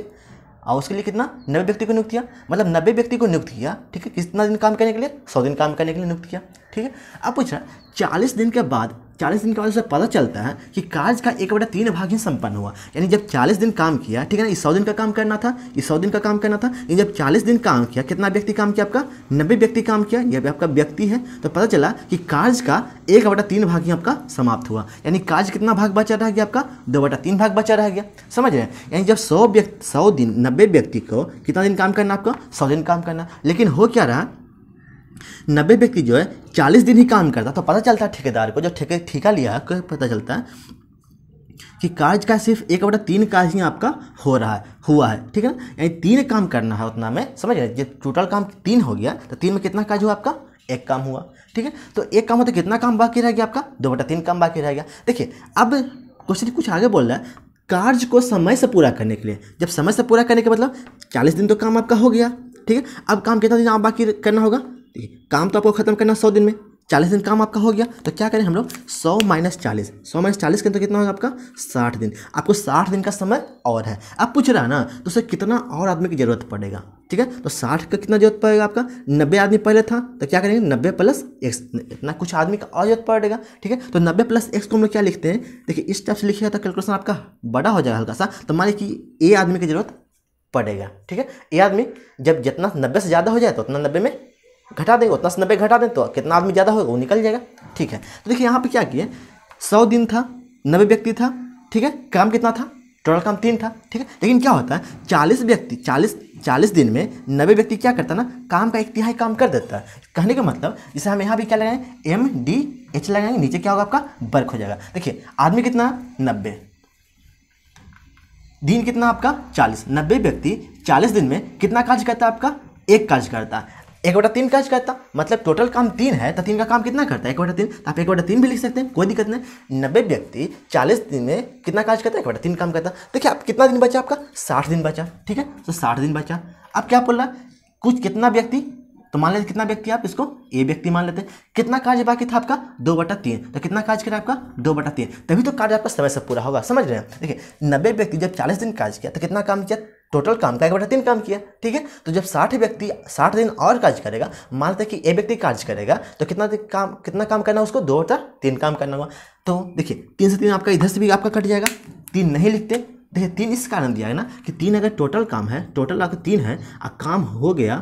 और उसके लिए कितना 90 व्यक्ति को नियुक्त किया, मतलब 90 व्यक्ति को नियुक्त किया, ठीक है। कितना दिन काम करने के लिए, 100 दिन काम करने के लिए नियुक्त किया, ठीक है। अब पूछ रहा 40 दिन के बाद उसे पता चलता है कि कार्य का 1/3 भाग ही संपन्न हुआ। यानी जब 40 दिन काम किया, ठीक है ना, 100 दिन का काम करना था, 100 दिन का काम करना था, लेकिन जब 40 दिन काम किया, कितना व्यक्ति काम किया आपका, 90 व्यक्ति काम किया, यह भी आपका व्यक्ति है। तो पता चला कि कार्य का 1/3 भाग ही आपका समाप्त हुआ। यानी कार्य कितना भाग बचा रह गया आपका, 2/3 भाग बचा रह गया, समझ रहे हैं। यानी जब 100 दिन 90 व्यक्ति को कितना दिन काम करना आपको, 100 दिन काम करना। लेकिन हो क्या रहा, 90 व्यक्ति जो है 40 दिन ही काम करता। तो पता चलता है ठेकेदार को, जो ठेका लिया है, पता चलता है कि कार्य का सिर्फ 1/3 कार्य ही आपका हुआ है, ठीक है ना। यानी 3 काम करना है उतना में, समझ रहे हैं। जब टोटल काम 3 हो गया तो 3 में कितना कार्य हुआ आपका, 1 काम हुआ, ठीक है। तो 1 काम हो तो कितना काम बाकी रह गया आपका, 2/3 काम बाकी रह गया। देखिए अब क्वेश्चन कुछ आगे बोल रहा है, कार्य को समय से पूरा करने के लिए, जब समय से पूरा करने के मतलब 40 दिन तो काम आपका हो गया, ठीक है। अब काम कितना दिन आप बाकी करना होगा, काम तो आपको खत्म करना 100 दिन में, 40 दिन काम आपका हो गया। तो क्या करें हम लोग, 100 - 40, 100 - 40 के तो कितना होगा आपका, 60 दिन। आपको 60 दिन का समय और है। अब पूछ रहा है ना, तो उसे कितना और आदमी की जरूरत पड़ेगा, ठीक है। तो 60 का कितना जरूरत पड़ेगा आपका, 90 आदमी पहले था, तो क्या करेंगे 90 + x, इतना कुछ आदमी का और जरूरत पड़ेगा, ठीक है। तो 90 + x को हम लोग क्या लिखते हैं, देखिए इस टाइप से लिखिएगा तो कैलकुलेशन आपका बड़ा हो जाएगा हल्का सा। तो मान लीजिए कि ए आदमी की जरूरत पड़ेगा, ठीक है। ए आदमी जब जितना 90 से ज़्यादा हो जाए तो उतना 90 में घटा देंगे, उतना से 90 घटा दें तो कितना आदमी ज़्यादा होगा वो निकल जाएगा, ठीक है। तो देखिए यहाँ पे क्या किए, 100 दिन था, 90 व्यक्ति था, ठीक है। काम कितना था, टोटल काम 3 था, ठीक है। लेकिन क्या होता है, 40 दिन में 90 व्यक्ति क्या करता है ना, काम का 1/3 काम कर देता है। कहने का मतलब जैसे हम यहाँ भी क्या लगाएंगे, MDH लगाएंगे, नीचे क्या होगा आपका वर्क हो जाएगा। देखिए आदमी कितना, 90, दिन कितना आपका 40, 90 व्यक्ति 40 दिन में कितना कार्य करता है आपका, 1 कार्य करता है, 1/3 कार्य करता, मतलब टोटल काम 3 है तो 3 का काम कितना करता है, 1/3। तो आप 1/3 भी लिख सकते हैं, कोई दिक्कत नहीं। 90 व्यक्ति 40 दिन में कितना कार्य करता है, 1/3 काम करता। देखिए आप कितना दिन बचा आपका, 60 दिन बचा, ठीक है। तो 60 दिन बचा। अब क्या बोल रहा है, कुछ कितना व्यक्ति तो मान लेते कितना व्यक्ति, आप इसको ए व्यक्ति मान लेते हैं। कितना कार्य बाकी था आपका 2/3, तो कितना कार्य करा आपका 2/3, तभी तो कार्य आपका समय से पूरा होगा। समझ रहे हैं। देखिए 90 व्यक्ति जब 40 दिन कार्य किया तो कितना काम किया, टोटल काम का 1/3 काम किया। ठीक है, तो जब 60 व्यक्ति 60 दिन और कार्य करेगा, मान लेते कि ए व्यक्ति कार्य करेगा तो कितना काम करना उसको 2/3 काम करना होगा। तो देखिए 3 से 3 आपका इधर से भी आपका कट जाएगा, 3 नहीं लिखते। देखिए 3 इस कारण दिया है ना कि 3 अगर टोटल काम है, टोटल आपका 3 है और काम हो गया,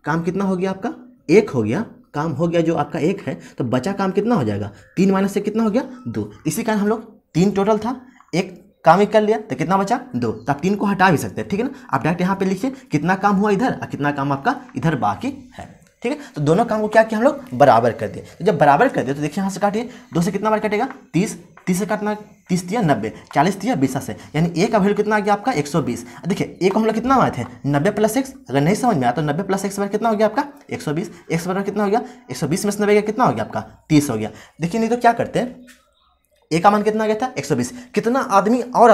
काम कितना हो गया आपका 1 हो गया, काम हो गया जो आपका 1 है, तो बचा काम कितना हो जाएगा 3 माइनस से कितना हो गया 2। इसी कारण हम लोग 3 टोटल था, 1 काम ही कर लिया तो कितना बचा 2, तो आप 3 को हटा भी सकते हैं। ठीक है ना, आप डायरेक्ट यहाँ पे लिखिए कितना काम हुआ इधर और कितना काम आपका इधर बाकी है। ठीक है, तो दोनों काम को क्या किया हम लोग बराबर कर दिए। तो जब बराबर कर दिए तो देखिए यहाँ से काटिए, 2 से कितना बार कटेगा 30, 30 से काटना 30 दिया 90, 40 दिया 20 से, यानी ए का वैल्यू कितना आ गया आपका 120। देखिए ए को हम लोग कितना आए थे 90 + x, अगर नहीं समझ में आया तो 90 + x बराबर कितना हो गया आपका 120, x बराबर कितना हो गया 120 में से 90 कितना हो गया आपका 30 हो गया। देखिए नहीं तो क्या करते हैं, ए का मान कितना आ गया था 120, कितना आदमी और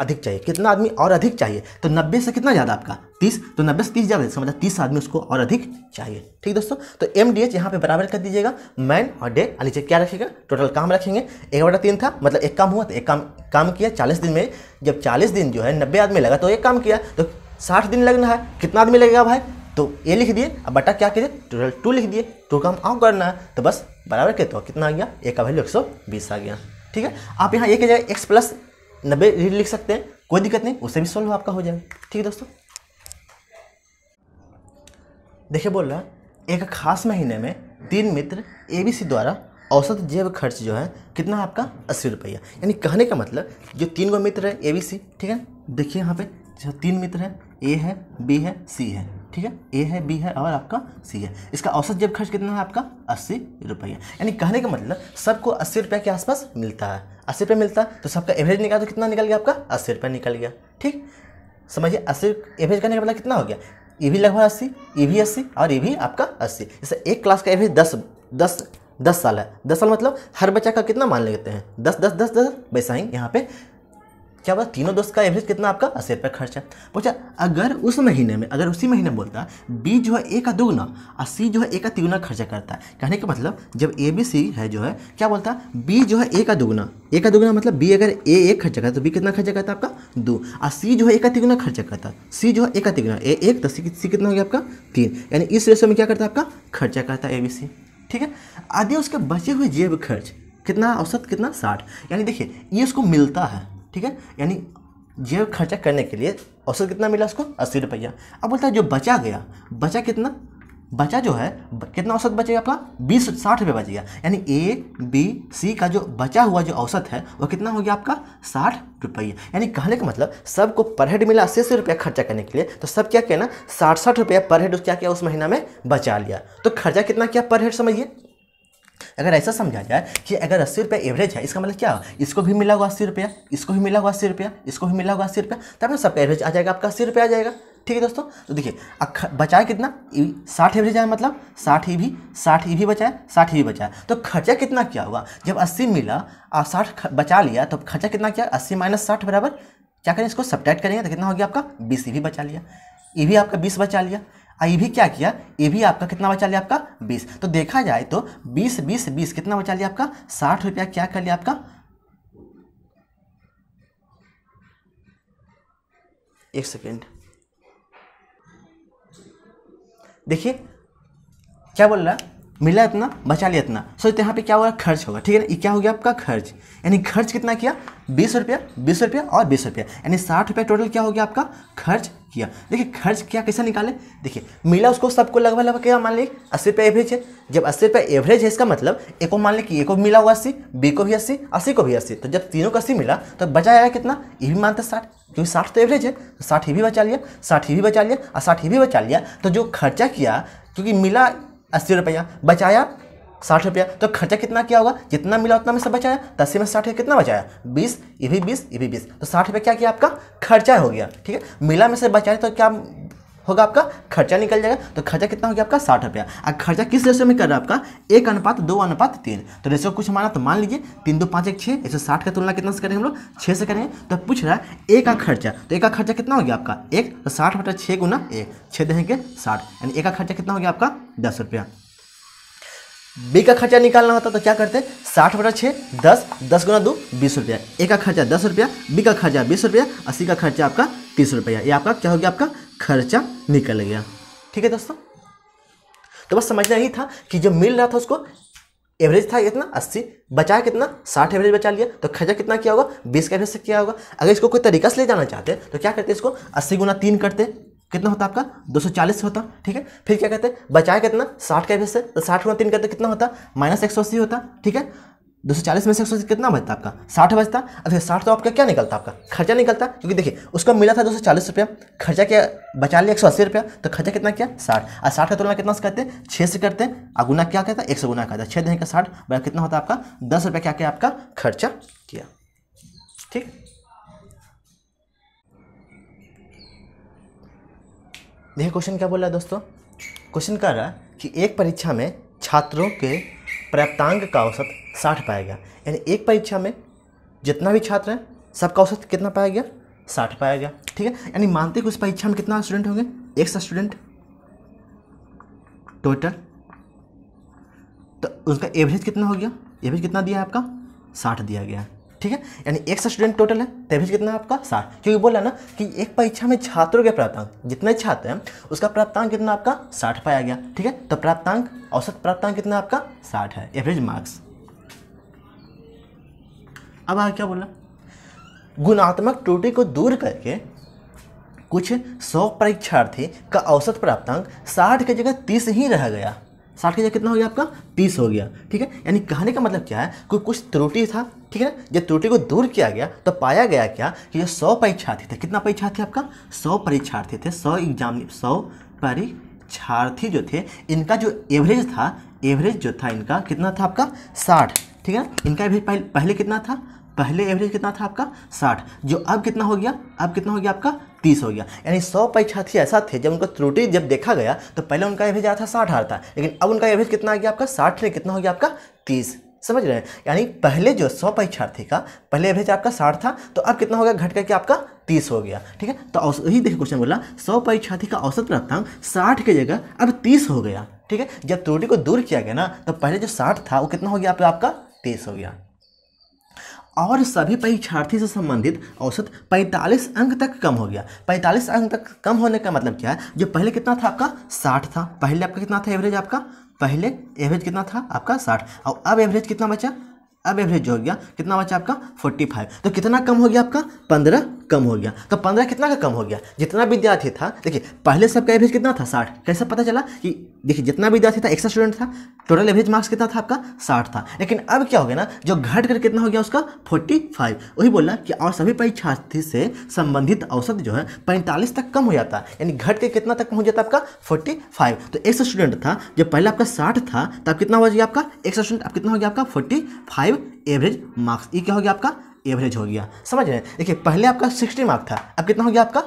अधिक चाहिए, कितना आदमी और अधिक चाहिए, तो 90 से कितना ज़्यादा आपका 30, तो 90 से 30 ज़्यादा, इसका मतलब 30 आदमी उसको और अधिक चाहिए। ठीक दोस्तों, तो MDH यहाँ पे बराबर कर दीजिएगा मैन और डे, और नीचे क्या रखिएगा टोटल काम रखेंगे। 1/3 था मतलब 1 काम हुआ, तो 1 काम किया 40 दिन में। जब 40 दिन जो है 90 आदमी लगा तो 1 काम किया, तो 60 दिन लगना है, कितना आदमी लगेगा भाई, तो ए लिख दिए, अब बटा क्या कीजिए टोटल 2 लिख दिए, 2 काम और करना है, तो बस बराबर के तो कितना आ गया ए का वैल्यू 120 आ गया। ठीक है, आप यहाँ ए की जगह x + 90 लिख सकते हैं, कोई दिक्कत नहीं, उससे भी सोल्व आपका हो जाएगा। ठीक है दोस्तों, देखिए बोल रहा है एक खास महीने में 3 मित्र ABC द्वारा औसत जेब खर्च जो है कितना है आपका 80 रुपया। यानी कहने का मतलब जो 3 गो मित्र है ABC, ठीक है, देखिए यहाँ पे जो 3 मित्र है, A है, B है, C है। ठीक है, A है, B है और आपका C है, इसका औसत जेब खर्च कितना है आपका 80 रुपया। यानी कहने का मतलब सबको 80 रुपये के आसपास मिलता है, 80 रुपये मिलता है, तो सबका एवरेज निकाला तो कितना निकल गया आपका 80 रुपये निकल गया। ठीक, समझिए 80 एवरेज करने का मतलब कितना हो गया, ये भी लगभग 80, ये भी 80 और ये भी आपका 80। जैसे एक क्लास का एवरेज 10 साल है, 10 साल मतलब हर बच्चा का कितना मान लेते हैं 10, वैसा ही यहाँ पे क्या बोला तीनों दोस्त का एवरेज कितना आपका 80 रुपये खर्च है। पूछा अगर उस महीने में, अगर उसी महीने बोलता है बी जो है ए का दुगना और सी जो है ए का तिगुना खर्चा करता है। कहने का मतलब जब ए बी सी है जो है क्या बोलता है बी जो है ए का दुगना मतलब बी अगर ए एक खर्चा करता है तो बी कितना खर्चा करता है आपका 2, और सी जो है ए का तिगुना खर्चा करता है, सी जो है ए का तिगुना ए 1 तो सी कितना हो गया आपका 3, यानी इस रेशो में क्या करता है आपका खर्चा करता है ए बी सी। ठीक है, आदि उसके बचे हुए जेब खर्च कितना औसत कितना 60, यानी देखिए ये उसको मिलता है। ठीक है, यानी जेब खर्चा करने के लिए औसत कितना मिला उसको 80 रुपया। अब बोलता है जो बचा गया, बचा कितना, बचा जो है कितना औसत बचेगा आपका 60 रुपये बचेगा, यानी ए बी सी का जो बचा हुआ जो औसत है वो कितना हो गया आपका 60 रुपये। यानी कहने का मतलब सबको पर हेड मिला 80 रुपया खर्चा करने के लिए, तो सब क्या किया ना 60 रुपया पर हेड क्या किया उस महीना में बचा लिया। तो खर्चा कितना किया पर हेड समझिए। अगर ऐसा समझा जाए कि अगर 80 रुपये एवरेज है, इसका मतलब क्या इसको भी मिला हुआ 80 रुपया, इसको भी मिला हुआ 80 रुपया, इसको भी मिला हुआ 80 रुपया, तब ना सबका एवरेज आ जाएगा आपका 80 रुपया आ जाएगा। ठीक है दोस्तों, तो देखिए बचाए कितना 60 एवरेज आया, मतलब 60 ही भी बचाए, 60 ही भी बचाए, तो खर्चा कितना क्या होगा जब 80 मिला और 60 बचा लिया तो खर्चा कितना किया 80 - 60 बराबर क्या करें इसको सब्ट्रैक्ट करेंगे तो कितना हो गया आपका 20 भी बचा लिया, ये भी आपका 20 बचा लिया, ये भी क्या किया ये भी आपका कितना बचा लिया आपका 20। तो देखा जाए तो 20 कितना बचा लिया आपका 60 रुपया क्या कर लिया आपका, एक सेकेंड देखिए क्या बोल रहा है मिला इतना बचा लिया इतना, सोचते यहाँ पे क्या होगा खर्च होगा। ठीक है ना, ये क्या हो गया आपका खर्च, यानी खर्च कितना किया 20 रुपया और 20 रुपया, यानी 60 रुपया टोटल क्या हो गया आपका खर्च किया। देखिए खर्च क्या कैसे निकाले, देखिए मिला उसको सबको लगभग क्या मान ली 80 रुपये एवरेज है। जब 80 रुपये एवरेज है इसका मतलब एक को मान ली कि ए को मिला हुआ 80, बी को भी 80, सी को भी 80, तो जब तीनों को 80 मिला तो बचा आया कितना, ये भी मानते 60, क्योंकि 60 तो एवरेज है, तो 60 ही भी बचा लिया, 60 ही भी बचा लिया और 60 ही भी बचा लिया। तो जो खर्चा किया क्योंकि मिला 80 रुपया बचाया 60 रुपया, तो खर्चा कितना क्या होगा जितना मिला उतना में से बचाया, 80 में 60 कितना बचाया 20, ये भी 20, तो 60 रुपये क्या किया आपका खर्चा हो गया। ठीक है, मिला में से बचाए तो क्या होगा आपका खर्चा निकल जाएगा। तो खर्चा कितना हो गया आपका 60 रुपया। और खर्चा किस रेशियो में कर रहा है आपका 1:2:3। तो रेशियो कुछ हमारा, तो मान लीजिए 3 2 5 1 6, 160 का तुलना कितना से करेंगे हम लोग 6 से करेंगे। तो पूछ रहा है ए का खर्चा, तो ए का खर्चा कितना हो गया आपका 1, तो 60/6 गुना 1, 6 देंगे 60, यानी ए का खर्चा कितना हो गया आपका 10 रुपया। बी का खर्चा निकालना होता तो क्या करते हैं 60/6 10, 10 गुना 2 20 रुपया। ए का खर्चा 10 रुपया, बी का खर्चा 20 रुपया, 80 का खर्चा आपका 30 रुपया। ये आपका क्या हो गया, आपका खर्चा निकल गया। ठीक है दोस्तों, तो बस समझना ही था कि जो मिल रहा था उसको एवरेज था कितना 80, बचाया कितना 60 एवरेज बचा लिया। तो खर्चा कितना किया होगा 20 का एवरेज से किया होगा। अगर इसको कोई तरीका से ले जाना चाहते हैं तो क्या करते हैं, इसको 80 गुना 3 करते, कितना होता आपका 240 होता। ठीक है, फिर क्या कहते हैं बचाया कितना 60 का एवरेज से, तो 60 गुना 3 करते कितना होता -180 होता। ठीक है, 240 में से 180 कितना बचता आपका 60 बचता। अब 60 तो आपका क्या निकलता, आपका खर्चा निकलता, क्योंकि देखिए उसको मिला था 240 रुपया, खर्चा क्या बचा लिया 180 रुपया, तो खर्चा कितना किया 60। और 60 का तुलना कितना से करते हैं 6 से करते हैं, और गुना क्या कहता है 100 गुना कहता है, 6 देने का 60 बड़ा कितना होता है आपका 10 रुपया क्या क्या आपका खर्चा किया। ठीक, देखिए क्वेश्चन क्या बोल रहा है दोस्तों। क्वेश्चन कह रहा है कि एक परीक्षा में छात्रों के प्राप्तांक का औसत 60 पाया गया, यानी एक परीक्षा में जितना भी छात्र हैं सबका औसत कितना पाया गया 60 पाया गया। ठीक है, यानी मानते हैं कि उस परीक्षा में कितना स्टूडेंट होंगे 100 स्टूडेंट टोटल, तो उसका एवरेज कितना हो गया, एवरेज कितना दिया है आपका 60 दिया गया है। ठीक है, यानी 100 स्टूडेंट टोटल है, तो एवरेज कितना है आपका 60, क्योंकि बोला ना कि एक परीक्षा में छात्रों के प्राप्तांक जितने छात्र हैं उसका प्राप्तांक कितना आपका 60 पाया गया। ठीक है, तो प्राप्तांक औसत प्राप्तांक कितना आपका 60 है, एवरेज मार्क्स। अब आगे क्या बोला, गुणात्मक त्रुटि को दूर करके कुछ 100 परीक्षार्थी का औसत प्राप्तांक 60 की जगह 30 ही रह गया। 60 की जगह कितना हो गया आपका 30 हो गया। ठीक है, यानी कहने का मतलब क्या है, कोई कुछ त्रुटि था। ठीक है, जब त्रुटि को दूर किया गया तो पाया गया क्या कि जो 100 परीक्षार्थी थे, कितना परीक्षार्थी आपका 100 परीक्षार्थी थे, 100 परीक्षार्थी जो थे इनका जो एवरेज था, एवरेज जो था इनका कितना था आपका 60। ठीक है, इनका एवरेज पहले कितना था, पहले एवरेज कितना था आपका 60, जो अब कितना हो गया, अब कितना हो गया आपका 30 हो गया। यानी 100 परीक्षार्थी ऐसा थे जब उनका त्रुटि जब देखा गया तो पहले उनका एवरेज आया था 60 आ रहा था, लेकिन अब उनका एवरेज कितना आ गया आपका 60 से कितना हो गया आपका 30। समझ रहे हैं, यानी पहले जो 100 परीक्षार्थी का पहले एवरेज आपका 60 था, तो अब कितना हो गया घट करके आपका 30 हो गया। ठीक है, तो यही देखिए क्वेश्चन बोला 100 परीक्षार्थी का औसत प्राप्तांक 60 की जगह अब 30 हो गया। ठीक है, जब त्रुटि को दूर किया गया ना तो पहले जो 60 था वो कितना हो गया आपका 30 हो गया। और सभी परीक्षार्थी से संबंधित औसत 45 अंक तक कम हो गया। 45 अंक तक कम होने का मतलब क्या है, जो पहले कितना था आपका 60 था, पहले आपका कितना था एवरेज, आपका पहले एवरेज कितना था आपका 60, और अब एवरेज कितना बचा, अब एवरेज जो हो गया कितना बचा आपका 45। तो कितना कम हो गया आपका 15 कम हो गया। तो 15 कितना का कम हो गया, जितना विद्यार्थी था, देखिए पहले सबका एवरेज कितना था 60, कैसे पता चला कि देखिए जितना विद्यार्थी था 100 स्टूडेंट था, टोटल एवरेज मार्क्स कितना था आपका 60 था, लेकिन अब क्या हो गया ना जो घट कर कितना हो गया उसका 45। वही बोला कि और सभी परीक्षार्थी से संबंधित औसत जो है 45 तक कम हो जाता है, यानी घट के कितना तक पहुंच जाता है आपका 45। तो 100 स्टूडेंट था, जब पहले आपका 60 था तब कितना हो गया आपका 100 स्टूडेंट, अब कितना हो गया आपका 45 एवरेज मार्क्स। ये क्या हो गया आपका एवरेज हो गया। समझ रहे हैं, देखिए पहले आपका 60 मार्क्स था, अब कितना हो गया आपका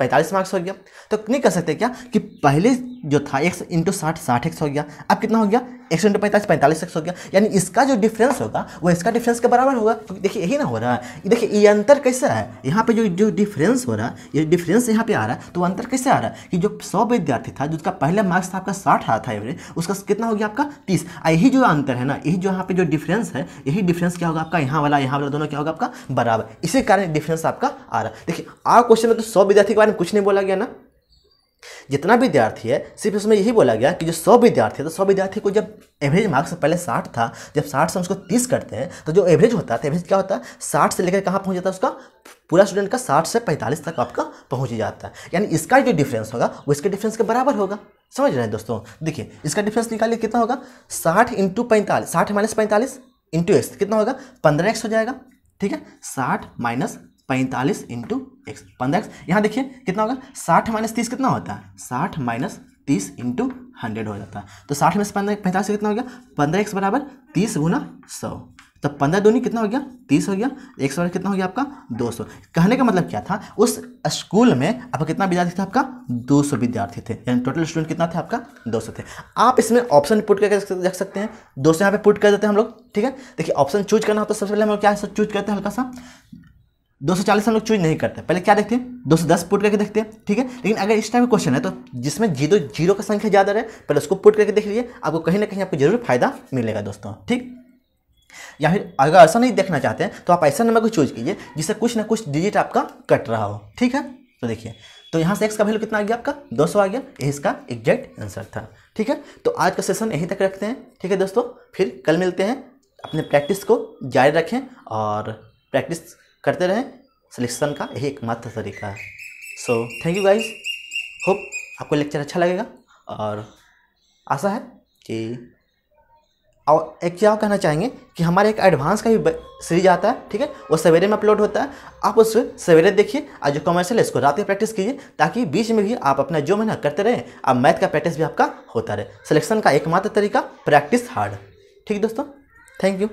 45 मार्क्स हो गया। तो नहीं कर सकते क्या कि पहले जो था 100 × 60 60x हो गया, अब कितना हो गया 100 × 45 45x हो गया, यानी इसका जो डिफरेंस होगा वो इसका डिफरेंस के बराबर होगा। क्योंकि देखिए यही ना हो रहा है, देखिए ये अंतर कैसा है, यहाँ पे जो डिफरेंस हो रहा है, ये डिफरेंस यहाँ पे आ रहा है, तो अंतर कैसे आ रहा है कि जो 100 विद्यार्थी था जिसका पहले मार्क्स था आपका 60 आया था एवरेज, उसका कितना हो गया आपका 30। यही जो अंतर है ना, यही जो यहाँ पे जो डिफरेंस है, यही डिफरेंस क्या होगा आपका यहाँ वाला दोनों क्या होगा आपका बराबर, इसी कारण डिफरेंस आपका आ रहा है। देखिए क्वेश्चन में तो 100 विद्यार्थी के बारे में कुछ नहीं बोला गया ना, जितना विद्यार्थी है सिर्फ उसमें यही बोला गया कि जो 100 विद्यार्थी है, तो 100 विद्यार्थी को जब एवरेज मार्क्स पहले 60 था, जब 60 से उसको 30 करते हैं तो जो एवरेज होता है, एवरेज क्या होता है 60 से लेकर कहाँ पहुँच जाता है उसका पूरा स्टूडेंट का 60 से 45 तक आपका पहुँच जाता है, यानी इसका जो डिफरेंस होगा वो इसके डिफरेंस के बराबर होगा। समझ रहे हैं दोस्तों, देखिए इसका डिफरेंस निकालिए कितना होगा 60 × 45, 60 - 45 × x कितना होगा 15x हो जाएगा। ठीक है, 60 - 45 × x 15x। यहाँ देखिए कितना होगा 60 - 30 कितना होता है 60 - 30 × 100 हो जाता है। तो 60 में से 45 कितना हो गया 15x बराबर 30 × 100। तो 15 दूनी कितना हो गया 30 हो गया, 100 कितना हो गया आपका 200। कहने का मतलब क्या था, उस स्कूल में आपका कितना विद्यार्थी था, आपका 200 विद्यार्थी थे, यानी टोटल स्टूडेंट कितना थे आपका 200 थे। आप इसमें ऑप्शन पुट करके रख सकते हैं, 200 यहाँ पे पुट कर देते हैं हम लोग, ठीक है। देखिए ऑप्शन चूज करना हो तो सबसे पहले हम लोग क्या चूज करते हैं, हल्का सा 240 हम लोग चूज नहीं करते, पहले क्या देखते हैं 210 पुट करके देखते हैं, ठीक है। लेकिन अगर इस टाइप का क्वेश्चन है तो जिसमें जीरो का संख्या ज़्यादा रहे पहले उसको पुट करके देख लीजिए, आपको कहीं ना कहीं आपको जरूर फायदा मिलेगा दोस्तों, ठीक। या फिर अगर ऐसा नहीं देखना चाहते हैं तो आप ऐसा नंबर को चूज कीजिए जिससे कुछ ना कुछ डिजिट आपका कट रहा हो, ठीक है। तो देखिए, तो यहाँ से x का वैल्यू कितना आ गया आपका 200 आ गया, यही इसका एग्जैक्ट आंसर था, ठीक है। तो आज का सेशन यहीं तक रखते हैं, ठीक है दोस्तों। फिर कल मिलते हैं, अपने प्रैक्टिस को जारी रखें और प्रैक्टिस करते रहें, सिलेक्शन का यही एकमात्र तरीका है। So thank you guys, hope आपको लेक्चर अच्छा लगेगा और आशा है कि, और एक क्या कहना चाहेंगे कि हमारे एक एडवांस का भी सीरीज आता है, ठीक है, वो सवेरे में अपलोड होता है, आप उस सवेरे देखिए और जो कमर्शियल है इसको रात में प्रैक्टिस कीजिए, ताकि बीच में भी आप अपना जो मेहनत करते रहें, अब मैथ का प्रैक्टिस भी आपका होता रहे। सिलेक्शन का एकमात्र तरीका प्रैक्टिस हार्ड, ठीक है दोस्तों, थैंक यू।